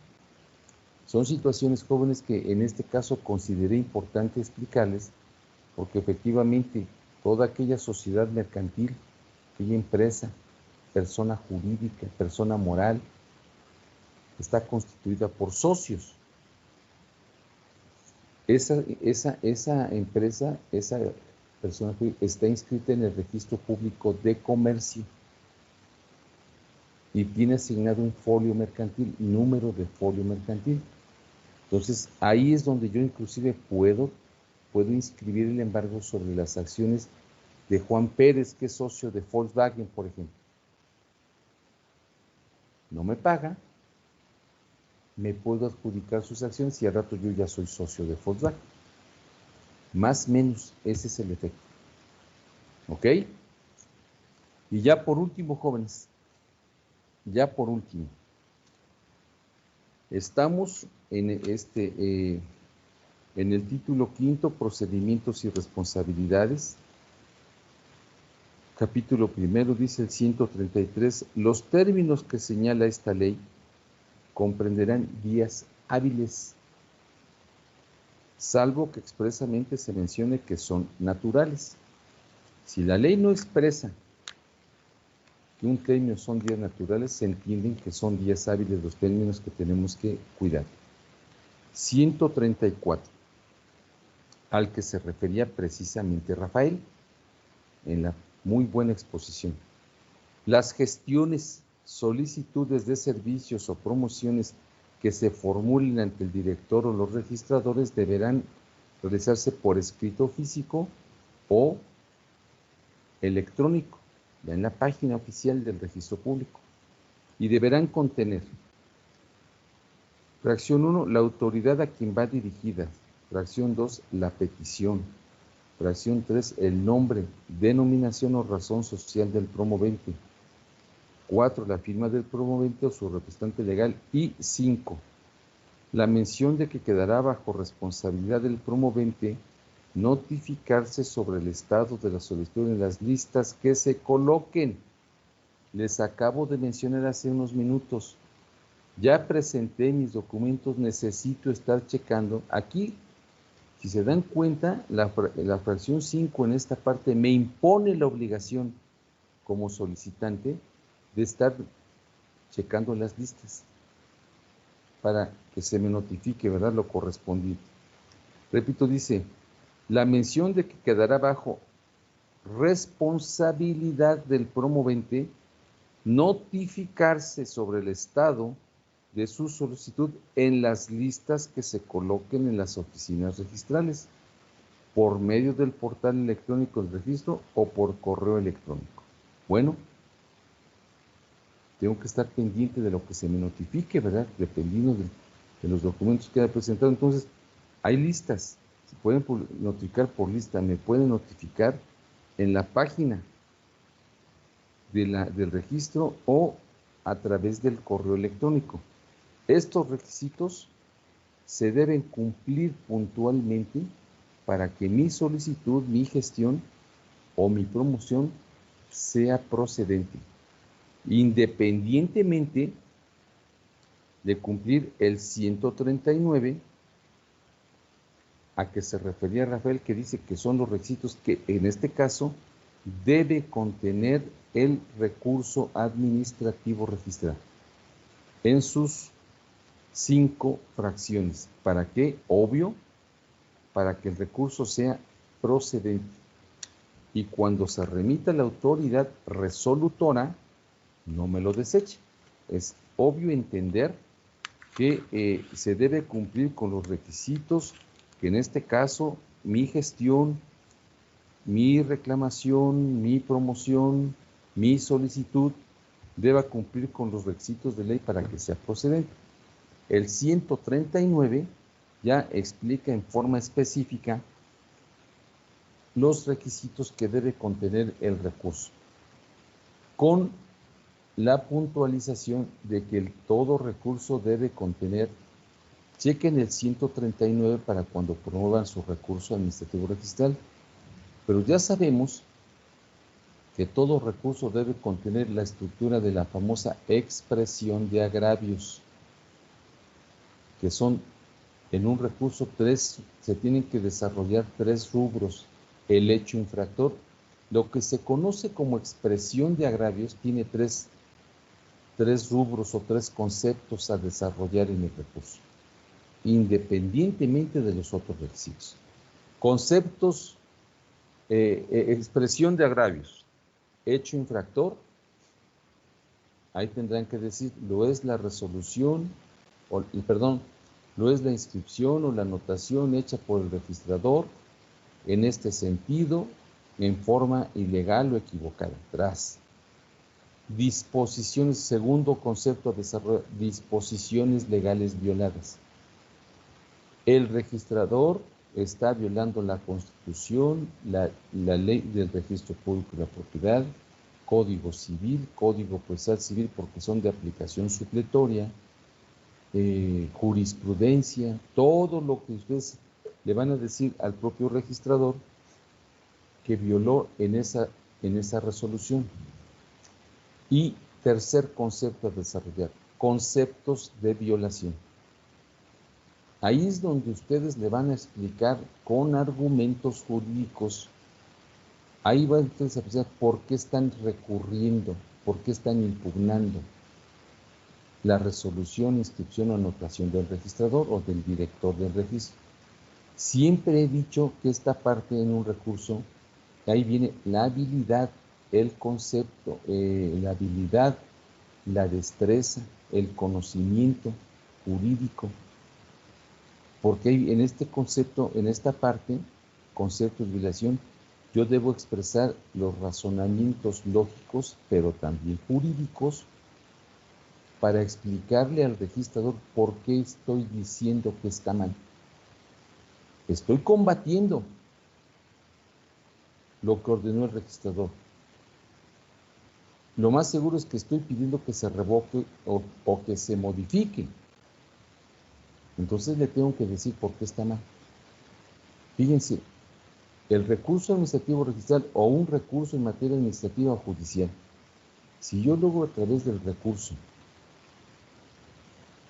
son situaciones, jóvenes, que en este caso consideré importante explicarles, porque efectivamente toda aquella sociedad mercantil, aquella empresa, persona jurídica, persona moral, está constituida por socios. Esa empresa, esa persona jurídica está inscrita en el registro público de comercio y tiene asignado un folio mercantil, número de folio mercantil. Entonces, ahí es donde yo inclusive puedo inscribir el embargo sobre las acciones de Juan Pérez, que es socio de Volkswagen, por ejemplo. No me paga, me puedo adjudicar sus acciones y al rato yo ya soy socio de Volkswagen. Más o menos, ese es el efecto. ¿Ok? Y ya por último, jóvenes, estamos en en el título 5, procedimientos y responsabilidades. Capítulo 1, dice el 133, los términos que señala esta ley comprenderán días hábiles, salvo que expresamente se mencione que son naturales. Si la ley no expresa que un término son días naturales, se entienden que son días hábiles los términos que tenemos que cuidar. 134, al que se refería precisamente Rafael, en la muy buena exposición. Las gestiones, solicitudes de servicios o promociones que se formulen ante el director o los registradores deberán realizarse por escrito físico o electrónico, ya en la página oficial del registro público, y deberán contener Fracción 1, la autoridad a quien va dirigida. Fracción 2, la petición. Fracción 3, el nombre, denominación o razón social del promovente. 4, la firma del promovente o su representante legal. Y 5, la mención de que quedará bajo responsabilidad del promovente notificarse sobre el estado de la solicitud en las listas que se coloquen. Les acabo de mencionar hace unos minutos. Ya presenté mis documentos, necesito estar checando. Aquí, si se dan cuenta, la fracción 5 en esta parte me impone la obligación como solicitante de estar checando las listas para que se me notifique, ¿verdad?, lo correspondiente. Repito, dice, la mención de que quedará bajo responsabilidad del promovente notificarse sobre el estado de su solicitud en las listas que se coloquen en las oficinas registrales, por medio del portal electrónico de registro o por correo electrónico. Bueno, tengo que estar pendiente de lo que se me notifique, ¿verdad? Dependiendo de los documentos que haya presentado. Entonces, hay listas. Se pueden notificar por lista. Me pueden notificar en la página del registro o a través del correo electrónico. Estos requisitos se deben cumplir puntualmente para que mi solicitud, mi gestión o mi promoción sea procedente, independientemente de cumplir el 139 a que se refería Rafael, que dice que son los requisitos que en este caso debe contener el recurso administrativo registrado en sus 5 fracciones. ¿Para qué? Obvio, para que el recurso sea procedente. Y cuando se remita a la autoridad resolutora, no me lo deseche. Es obvio entender que se debe cumplir con los requisitos que en este caso mi gestión, mi reclamación, mi promoción, mi solicitud deba cumplir con los requisitos de ley para que sea procedente. El 139 ya explica en forma específica los requisitos que debe contener el recurso, con la puntualización de que todo recurso debe contener, chequen el 139 para cuando promuevan su recurso administrativo registral, pero ya sabemos que todo recurso debe contener la estructura de la famosa expresión de agravios, que son en un recurso se tienen que desarrollar 3 rubros. El hecho infractor, lo que se conoce como expresión de agravios, tiene tres rubros o 3 conceptos a desarrollar en el recurso, independientemente de los otros requisitos. Conceptos, expresión de agravios, hecho infractor, ahí tendrán que decir, lo es la resolución, lo es la inscripción o la anotación hecha por el registrador en este sentido, en forma ilegal o equivocada. Tras. Disposiciones, segundo concepto a desarrollar, disposiciones legales violadas. El registrador está violando la Constitución, la ley del registro público de la propiedad, Código Civil, Código Procesal Civil, porque son de aplicación supletoria, jurisprudencia, todo lo que ustedes le van a decir al propio registrador que violó en esa resolución. Y tercer concepto a desarrollar, conceptos de violación. Ahí es donde ustedes le van a explicar con argumentos jurídicos. Ahí van ustedes a pensar por qué están recurriendo, por qué están impugnando la resolución, inscripción o anotación del registrador o del director del registro. Siempre he dicho que esta parte en un recurso, ahí viene la habilidad, el concepto, la habilidad, la destreza, el conocimiento jurídico. Porque en este concepto, en esta parte, concepto de violación, yo debo expresar los razonamientos lógicos, pero también jurídicos, para explicarle al registrador por qué estoy diciendo que está mal. Estoy combatiendo lo que ordenó el registrador. Lo más seguro es que estoy pidiendo que se revoque o que se modifique. Entonces le tengo que decir por qué está mal. Fíjense, el recurso administrativo registral o un recurso en materia administrativa o judicial, si yo logro a través del recurso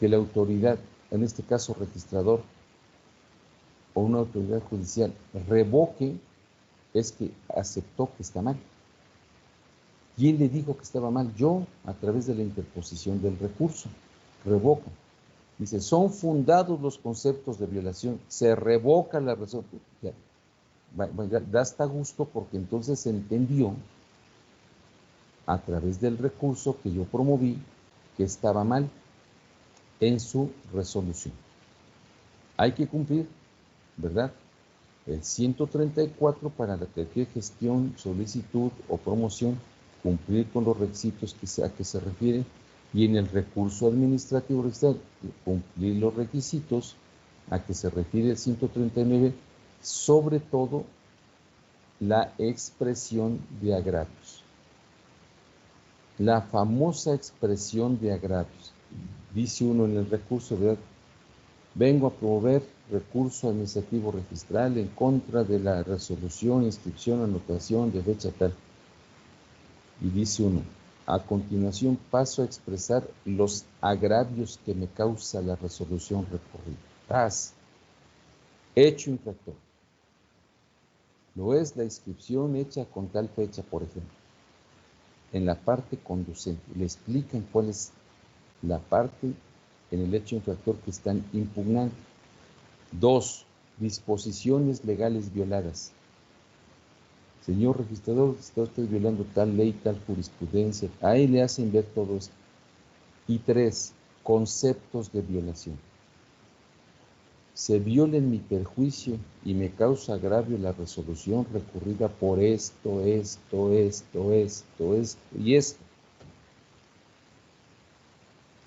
que la autoridad, en este caso registrador o una autoridad judicial, revoque, es que aceptó que está mal. ¿Quién le dijo que estaba mal? Yo, a través de la interposición del recurso. Revoca. Dice, son fundados los conceptos de violación, se revoca la resolución. Da hasta gusto porque entonces se entendió a través del recurso que yo promoví que estaba mal en su resolución. Hay que cumplir, ¿verdad? El 134 para la cualquier gestión, solicitud o promoción, cumplir con los requisitos a que se refiere, y en el recurso administrativo registral, cumplir los requisitos a que se refiere el 139, sobre todo la expresión de agravios. La famosa expresión de agravios. Dice uno en el recurso, ¿verdad? Vengo a promover recurso administrativo registral en contra de la resolución, inscripción, anotación de fecha tal. Y dice uno, a continuación paso a expresar los agravios que me causa la resolución recurrida. Hecho infractor. Lo es la inscripción hecha con tal fecha, por ejemplo. En la parte conducente, le explican cuál es la parte en el hecho infractor que están impugnando. 2. Disposiciones legales violadas. Señor registrador, está usted violando tal ley, tal jurisprudencia. Ahí le hacen ver todo esto. Y 3. Conceptos de violación. Se viola en mi perjuicio y me causa agravio la resolución recurrida por esto y esto.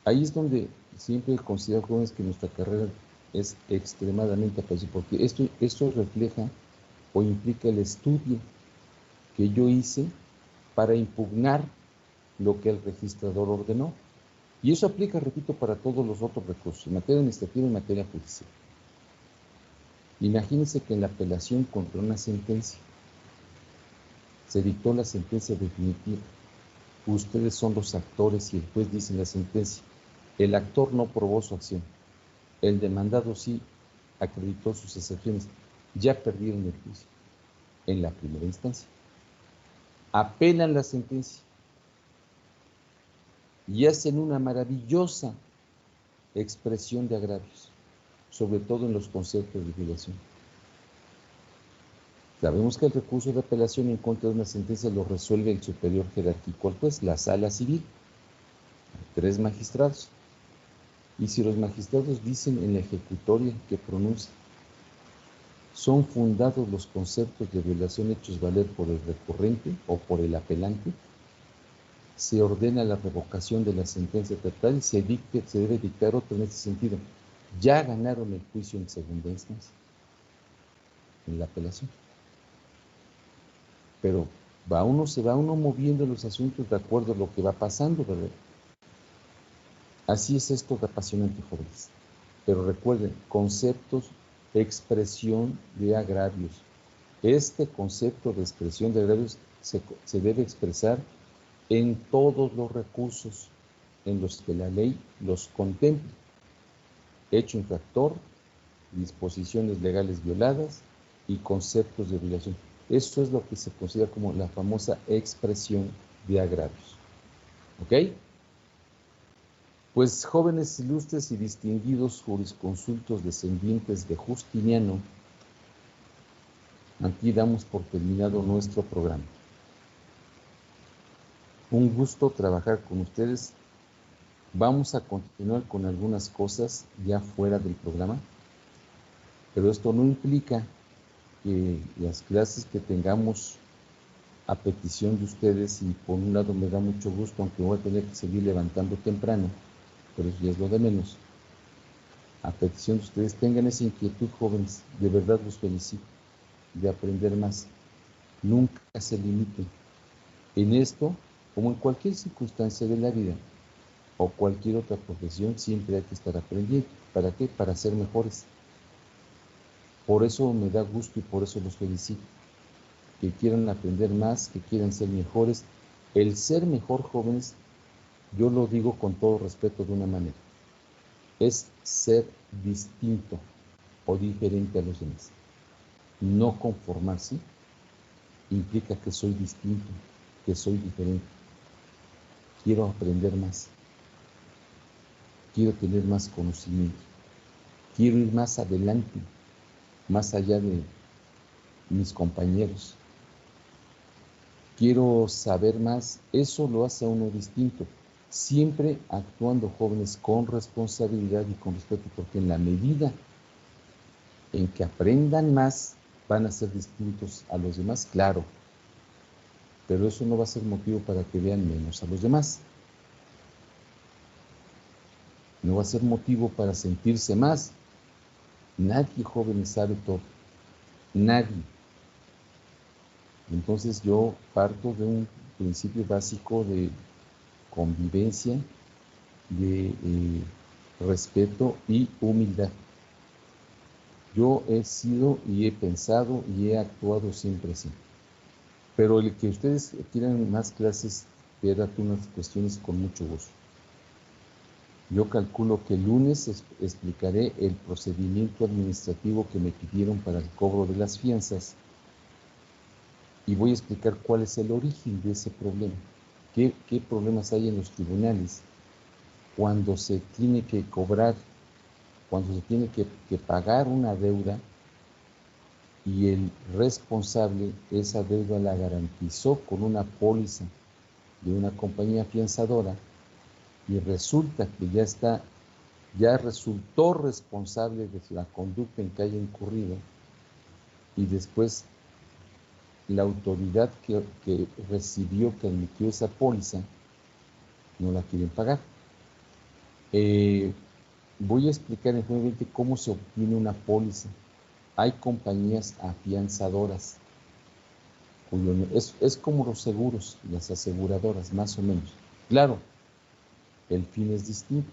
Ahí es donde siempre considero, jóvenes, que nuestra carrera es extremadamente apasionante, porque esto refleja o implica el estudio que yo hice para impugnar lo que el registrador ordenó. Y eso aplica, repito, para todos los otros recursos, en materia administrativa y en materia judicial. Imagínense que en la apelación contra una sentencia se dictó la sentencia definitiva. Ustedes son los actores y el juez dice en la sentencia, el actor no probó su acción, el demandado sí acreditó sus excepciones, ya perdieron el juicio en la primera instancia. Apelan la sentencia y hacen una maravillosa expresión de agravios, sobre todo en los conceptos de violación. Sabemos que el recurso de apelación en contra de una sentencia lo resuelve el superior jerárquico al juez, la sala civil, 3 magistrados. Y si los magistrados dicen en la ejecutoria que pronuncia, son fundados los conceptos de violación hechos valer por el recurrente o por el apelante, se ordena la revocación de la sentencia total y se debe dictar otro en este sentido. Ya ganaron el juicio en segunda instancia, en la apelación. Pero se va uno moviendo los asuntos de acuerdo a lo que va pasando, ¿verdad? Así es esto de apasionante, jóvenes. Pero recuerden, conceptos, expresión de agravios. Este concepto de expresión de agravios se debe expresar en todos los recursos en los que la ley los contemple. Hecho infractor, disposiciones legales violadas y conceptos de violación. Eso es lo que se considera como la famosa expresión de agravios. ¿Ok? Pues, jóvenes ilustres y distinguidos jurisconsultos descendientes de Justiniano, aquí damos por terminado nuestro programa. Un gusto trabajar con ustedes. Vamos a continuar con algunas cosas ya fuera del programa, pero esto no implica que las clases que tengamos a petición de ustedes, y por un lado me da mucho gusto, aunque voy a tener que seguir levantando temprano, pero eso ya es lo de menos. A petición de ustedes, tengan esa inquietud, jóvenes, de verdad los felicito, de aprender más. Nunca se limiten. En esto, como en cualquier circunstancia de la vida, o cualquier otra profesión, siempre hay que estar aprendiendo. ¿Para qué? Para ser mejores. Por eso me da gusto y por eso los felicito. Que quieran aprender más, que quieran ser mejores. El ser mejor, jóvenes, yo lo digo con todo respeto de una manera, es ser distinto o diferente a los demás. No conformarse implica que soy distinto, que soy diferente. Quiero aprender más. Quiero tener más conocimiento. Quiero ir más adelante, más allá de mis compañeros. Quiero saber más. Eso lo hace a uno distinto. Siempre actuando, jóvenes, con responsabilidad y con respeto, porque en la medida en que aprendan más, van a ser distintos a los demás, claro. Pero eso no va a ser motivo para que vean menos a los demás. No va a ser motivo para sentirse más. Nadie, jóvenes, sabe todo. Nadie. Entonces yo parto de un principio básico de convivencia, de respeto y humildad. Yo he sido y he pensado y he actuado siempre así. Pero el que ustedes quieran más clases, pídate unas cuestiones con mucho gusto. Yo calculo que el lunes explicaré el procedimiento administrativo que me pidieron para el cobro de las fianzas y voy a explicar cuál es el origen de ese problema. ¿Qué problemas hay en los tribunales cuando se tiene que cobrar, cuando se tiene que pagar una deuda y el responsable esa deuda la garantizó con una póliza de una compañía afianzadora y resulta que ya resultó responsable de la conducta en que haya incurrido y después la autoridad que recibió, que emitió esa póliza, no la quieren pagar. Voy a explicar brevemente cómo se obtiene una póliza. Hay compañías afianzadoras, es como los seguros, las aseguradoras, más o menos. Claro, el fin es distinto,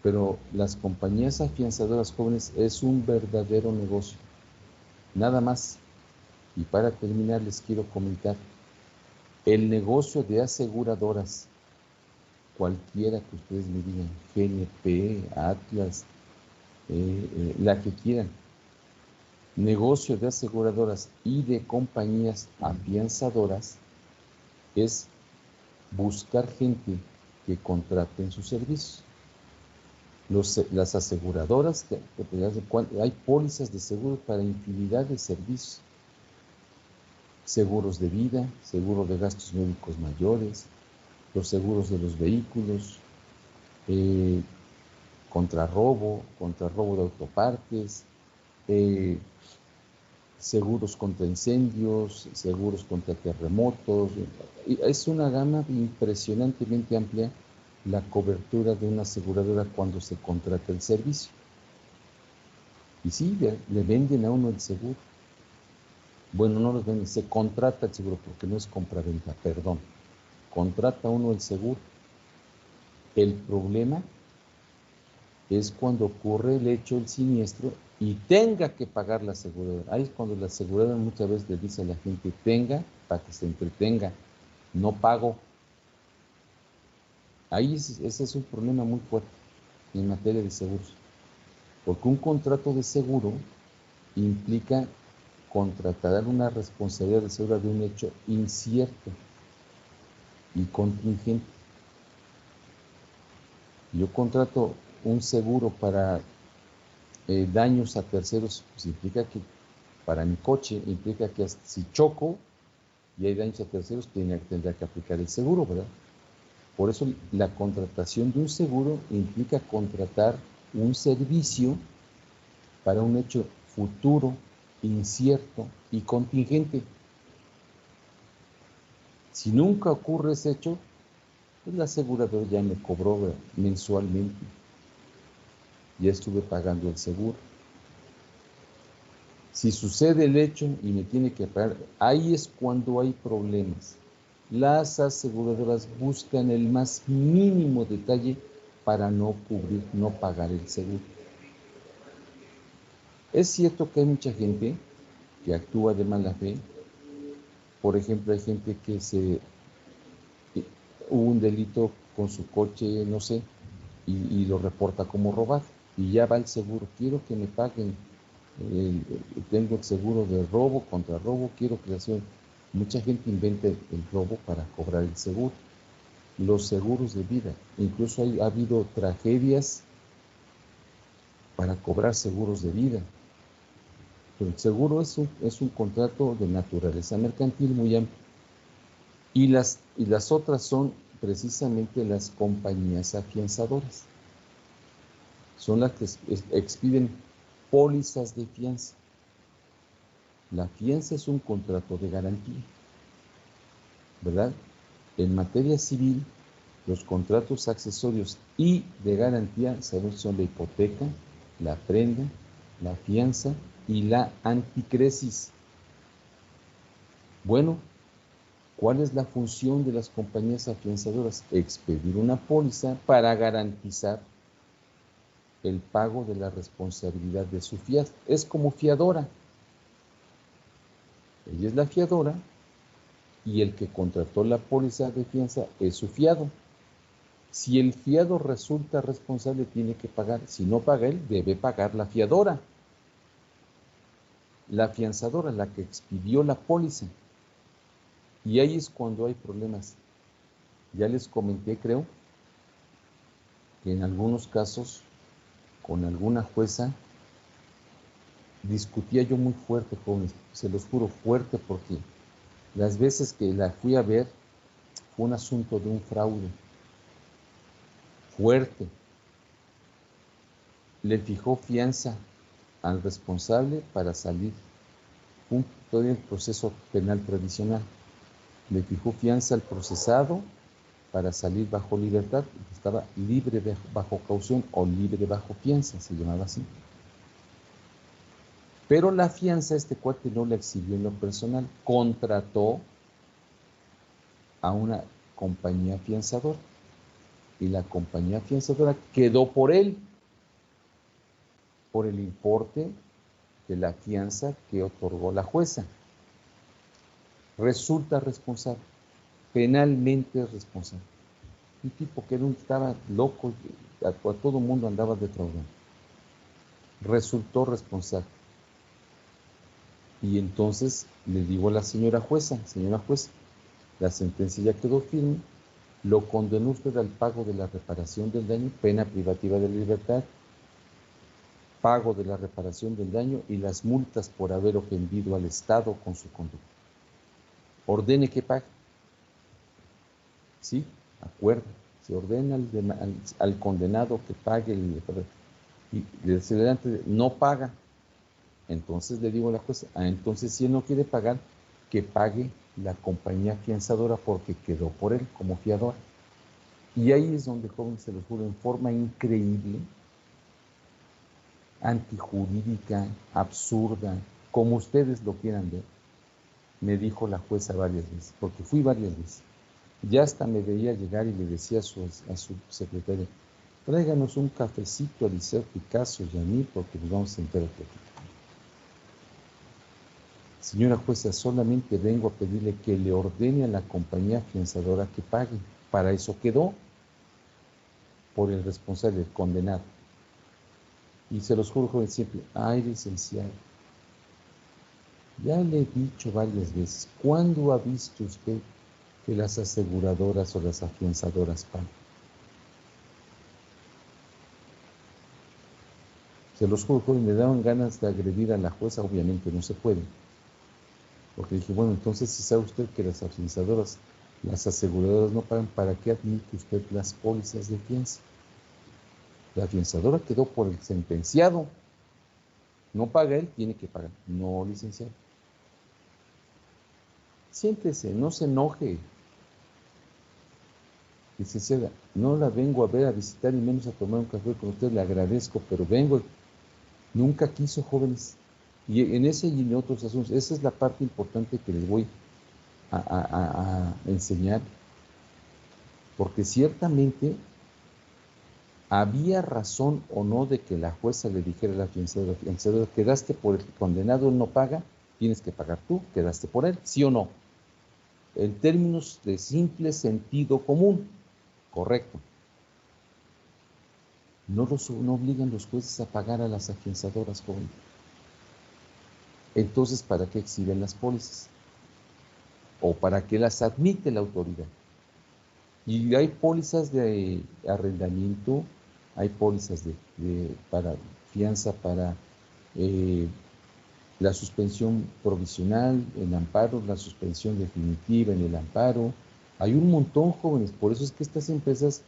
pero las compañías afianzadoras, jóvenes, es un verdadero negocio. Nada más. Y para terminar les quiero comentar, el negocio de aseguradoras, cualquiera que ustedes me digan, GNP, Atlas, la que quieran, negocio de aseguradoras y de compañías afianzadoras es buscar gente que contraten sus servicios. Las aseguradoras, hay pólizas de seguro para infinidad de servicios. Seguros de vida, seguro de gastos médicos mayores, los seguros de los vehículos, contra robo de autopartes, seguros contra incendios, seguros contra terremotos. Es una gama impresionantemente amplia la cobertura de una aseguradora cuando se contrata el servicio. Y sí, le venden a uno el seguro. Bueno, no los venden, se contrata el seguro, porque no es compraventa, perdón. Contrata uno el seguro. El problema es cuando ocurre el hecho, el siniestro, y tenga que pagar la aseguradora. Ahí es cuando la aseguradora muchas veces le dice a la gente, tenga para que se entretenga, no pago. Ahí ese es un problema muy fuerte en materia de seguros. Porque un contrato de seguro implica contratar una responsabilidad de seguro de un hecho incierto y contingente. Yo contrato un seguro para daños a terceros, pues implica que para mi coche, implica que si choco y hay daños a terceros, tendrá que aplicar el seguro, ¿verdad? Por eso la contratación de un seguro implica contratar un servicio para un hecho futuro, incierto y contingente. Si nunca ocurre ese hecho, Pues la aseguradora ya me cobró mensualmente, ya estuve pagando el seguro. Si sucede el hecho y me tiene que pagar, ahí es cuando hay problemas. Las aseguradoras buscan el más mínimo detalle para no cubrir, no pagar el seguro. Es cierto que hay mucha gente que actúa de mala fe. Por ejemplo, hay gente que hubo un delito con su coche, no sé, y lo reporta como robado. Y ya va el seguro, quiero que me paguen, tengo el seguro de robo contra robo, quiero creación. Mucha gente inventa el robo para cobrar el seguro. Los seguros de vida, incluso ha habido tragedias para cobrar seguros de vida. Pero el seguro es un contrato de naturaleza mercantil muy amplio. Y las otras son precisamente las compañías afianzadoras. Son las que expiden pólizas de fianza. La fianza es un contrato de garantía, ¿verdad? En materia civil, los contratos accesorios y de garantía son la hipoteca, la prenda, la fianza y la anticresis. Bueno, ¿cuál es la función de las compañías afianzadoras? Expedir una póliza para garantizar el pago de la responsabilidad de su fiado. Es como fiadora. Ella es la fiadora y el que contrató la póliza de fianza es su fiado. Si el fiado resulta responsable, tiene que pagar. Si no paga él, debe pagar la fiadora. La afianzadora, la que expidió la póliza. Y ahí es cuando hay problemas. Ya les comenté, creo, que en algunos casos, con alguna jueza, discutía yo muy fuerte, jóvenes, se los juro, fuerte, porque las veces que la fui a ver fue un asunto de un fraude fuerte. Le fijó fianza al responsable para salir. Todavía el proceso penal tradicional. Le fijó fianza al procesado para salir bajo libertad. Estaba libre bajo caución o libre bajo fianza, se llamaba así. Pero la fianza este cuate no la exhibió en lo personal. Contrató a una compañía fianzadora. Y la compañía fianzadora quedó por él, por el importe de la fianza que otorgó la jueza. Resulta responsable, penalmente responsable. Un tipo que estaba loco, a todo el mundo andaba defraudando. Resultó responsable. Y entonces le digo a la señora jueza, la sentencia ya quedó firme, lo condenó usted al pago de la reparación del daño, pena privativa de libertad, pago de la reparación del daño y las multas por haber ofendido al Estado con su conducta. Ordene que pague. ¿Sí? Acuerdo. Se ordena al condenado que pague y desde adelante no paga. Entonces le digo a la jueza, entonces si él no quiere pagar, que pague la compañía fianzadora porque quedó por él como fiador. Y ahí es donde, jóvenes, se los juro, en forma increíble, antijurídica, absurda, como ustedes lo quieran ver, me dijo la jueza varias veces, porque fui varias veces. Ya hasta me veía llegar y le decía a su secretaria, tráiganos un cafecito a Liceo Picasso y a mí, porque nos vamos a enterar de aquí. Señora jueza, solamente vengo a pedirle que le ordene a la compañía fianzadora que pague. Para eso quedó, por el responsable, el condenado. Y se los juro, joven, siempre, ay, licenciado, ya le he dicho varias veces, ¿cuándo ha visto usted que las aseguradoras o las afianzadoras pagan? Se los juro, joven, me daban ganas de agredir a la jueza, obviamente no se puede. Porque dije, bueno, entonces si sabe usted que las afianzadoras, las aseguradoras no pagan, ¿para qué admite usted las pólizas de fianza? La afianzadora quedó por el sentenciado. No paga él, tiene que pagar. No, licenciado. Siéntese, no se enoje. licenciada, no la vengo a ver a visitar ni menos a tomar un café con usted, le agradezco, pero vengo, nunca quiso, jóvenes. Y en ese y en otros asuntos, esa es la parte importante que les voy a enseñar, porque ciertamente había razón o no de que la jueza le dijera a la afianzadora, quedaste por el condenado, él no paga, tienes que pagar tú, quedaste por él, ¿sí o no? En términos de simple sentido común, correcto. No obligan los jueces a pagar a las afianzadoras, joven. Entonces, ¿para qué exhiben las pólizas? ¿O para qué las admite la autoridad? Y hay pólizas de arrendamiento, hay pólizas para fianza, para la suspensión provisional, el amparo, la suspensión definitiva en el amparo. Hay un montón, jóvenes, por eso es que estas empresas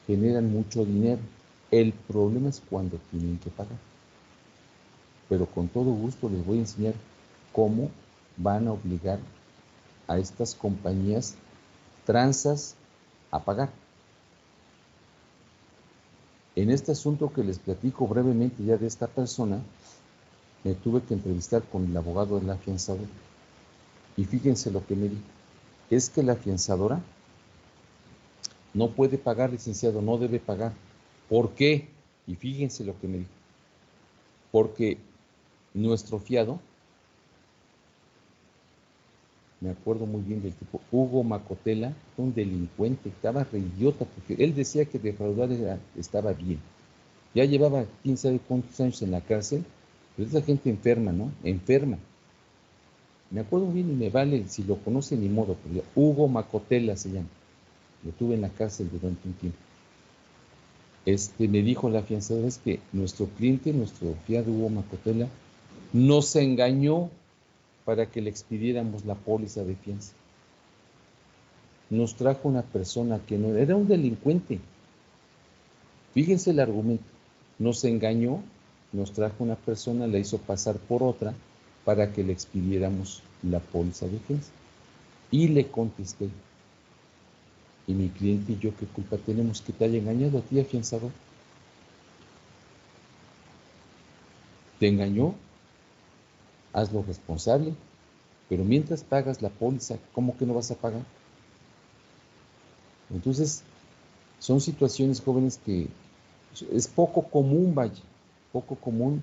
generan mucho dinero. El problema es cuando tienen que pagar. Pero con todo gusto les voy a enseñar cómo van a obligar a estas compañías tranzas a pagar. En este asunto que les platico brevemente ya de esta persona, me tuve que entrevistar con el abogado de la afianzadora. Y fíjense lo que me dijo. Es que la afianzadora no puede pagar, licenciado, no debe pagar. ¿Por qué? Y fíjense lo que me dijo. Porque nuestro fiado, me acuerdo muy bien del tipo, Hugo Macotela, un delincuente, estaba re idiota, porque él decía que defraudar estaba bien. Ya llevaba 15 sabe cuántos años en la cárcel, pero es la gente enferma, ¿no? Enferma. Me acuerdo bien y me vale, si lo conoce ni modo, pero ya, Hugo Macotela se llama. Lo tuve en la cárcel durante un tiempo. Me dijo la afianzadora, es que nuestro cliente, nuestro fiado Hugo Macotela, nos engañó para que le expidiéramos la póliza de fianza. Nos trajo una persona que no era un delincuente. Fíjense el argumento. Nos engañó, nos trajo una persona, la hizo pasar por otra para que le expidiéramos la póliza de fianza. Y le contesté, y mi cliente y yo, ¿qué culpa tenemos que te haya engañado a ti, afianzador? Te engañó, hazlo responsable, pero mientras pagas la póliza, ¿cómo que no vas a pagar? Entonces, son situaciones, jóvenes, que es poco común, vaya, poco común,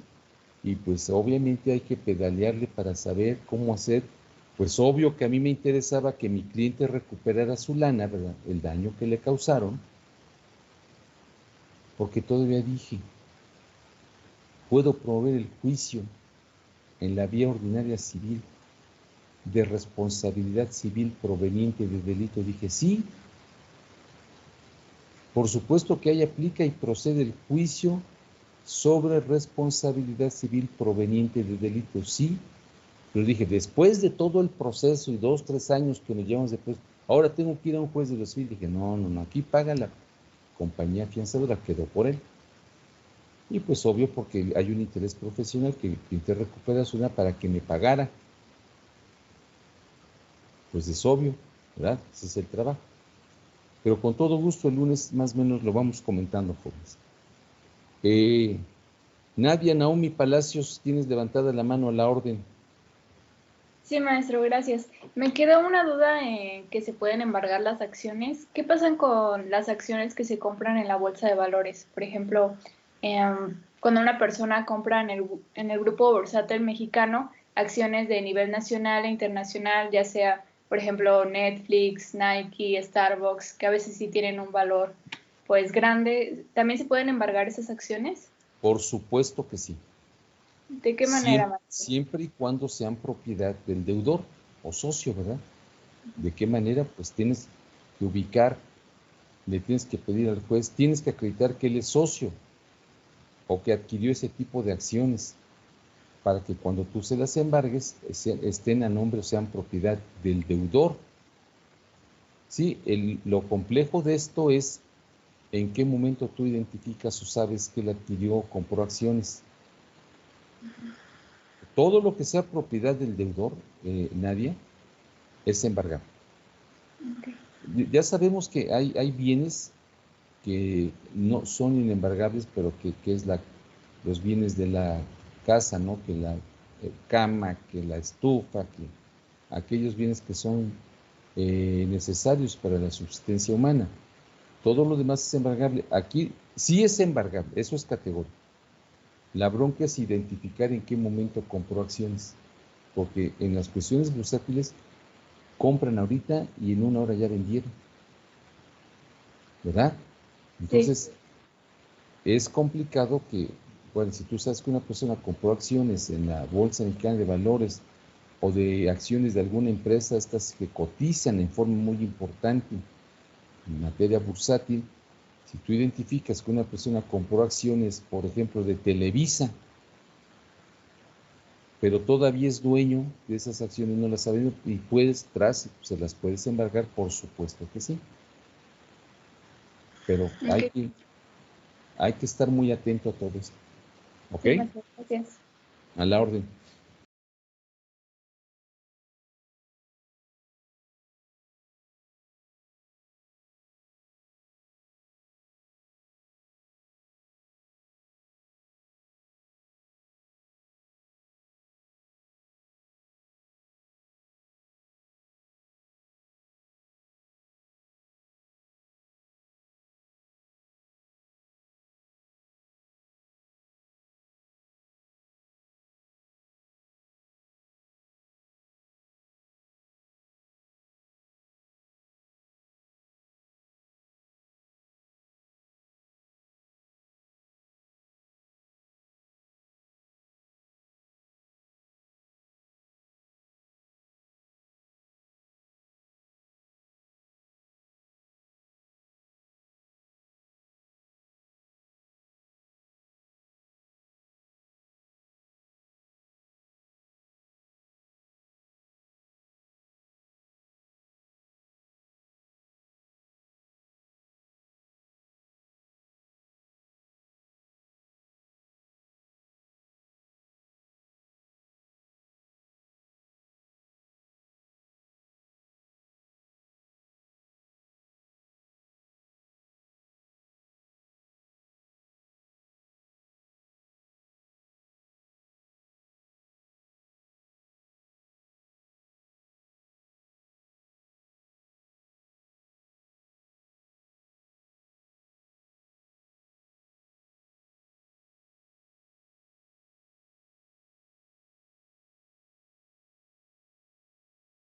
y pues obviamente hay que pedalearle para saber cómo hacer. Pues obvio que a mí me interesaba que mi cliente recuperara su lana, ¿verdad? El daño que le causaron, porque todavía dije, puedo promover el juicio en la vía ordinaria civil de responsabilidad civil proveniente de delito. Dije, sí, por supuesto que ahí aplica y procede el juicio sobre responsabilidad civil proveniente de delito, sí. Pero dije, después de todo el proceso y 2, 3 años que nos llevamos después, ahora tengo que ir a un juez de lo civil. Dije, no, aquí paga la compañía afianzadora, quedó por él. Y pues obvio, porque hay un interés profesional que el cliente recupera su lana para que me pagara. Pues es obvio, ¿verdad? Ese es el trabajo. Pero con todo gusto el lunes más o menos lo vamos comentando, jóvenes. Nadia Naomi Palacios, tienes levantada la mano a la orden. Sí, maestro, gracias. Me queda una duda en que se pueden embargar las acciones. ¿Qué pasan con las acciones que se compran en la bolsa de valores? Por ejemplo, cuando una persona compra en el grupo bursátil mexicano acciones de nivel nacional e internacional, ya sea, por ejemplo, Netflix, Nike, Starbucks, que a veces sí tienen un valor pues grande, ¿también se pueden embargar esas acciones? Por supuesto que sí. ¿De qué manera, maestro? Siempre y cuando sean propiedad del deudor o socio, ¿verdad? ¿De qué manera? Pues tienes que ubicar, le tienes que pedir al juez, tienes que acreditar que él es socio o que adquirió ese tipo de acciones para que cuando tú se las embargues estén a nombre o sean propiedad del deudor. Sí, lo complejo de esto es en qué momento tú identificas o sabes que él adquirió o compró acciones. Todo lo que sea propiedad del deudor, Nadia, es embargado. Okay. Ya sabemos que hay bienes que no son inembargables, pero que es los bienes de la casa, ¿no? Que la cama, que la estufa, que aquellos bienes que son necesarios para la subsistencia humana. Todo lo demás es embargable. Aquí sí es embargable, eso es categórico. La bronca es identificar en qué momento compró acciones, porque en las cuestiones bursátiles compran ahorita y en una hora ya vendieron, ¿verdad? Sí, Entonces, es complicado que, bueno, si tú sabes que una persona compró acciones en la Bolsa Mexicana de Valores o de acciones de alguna empresa, estas que cotizan en forma muy importante en materia bursátil, si tú identificas que una persona compró acciones, por ejemplo, de Televisa, pero todavía es dueño de esas acciones, no las ha vendido y se las puedes embargar, por supuesto que sí, pero ok. hay que estar muy atento a todo esto, ¿ok? Sí, maestro, gracias. A la orden.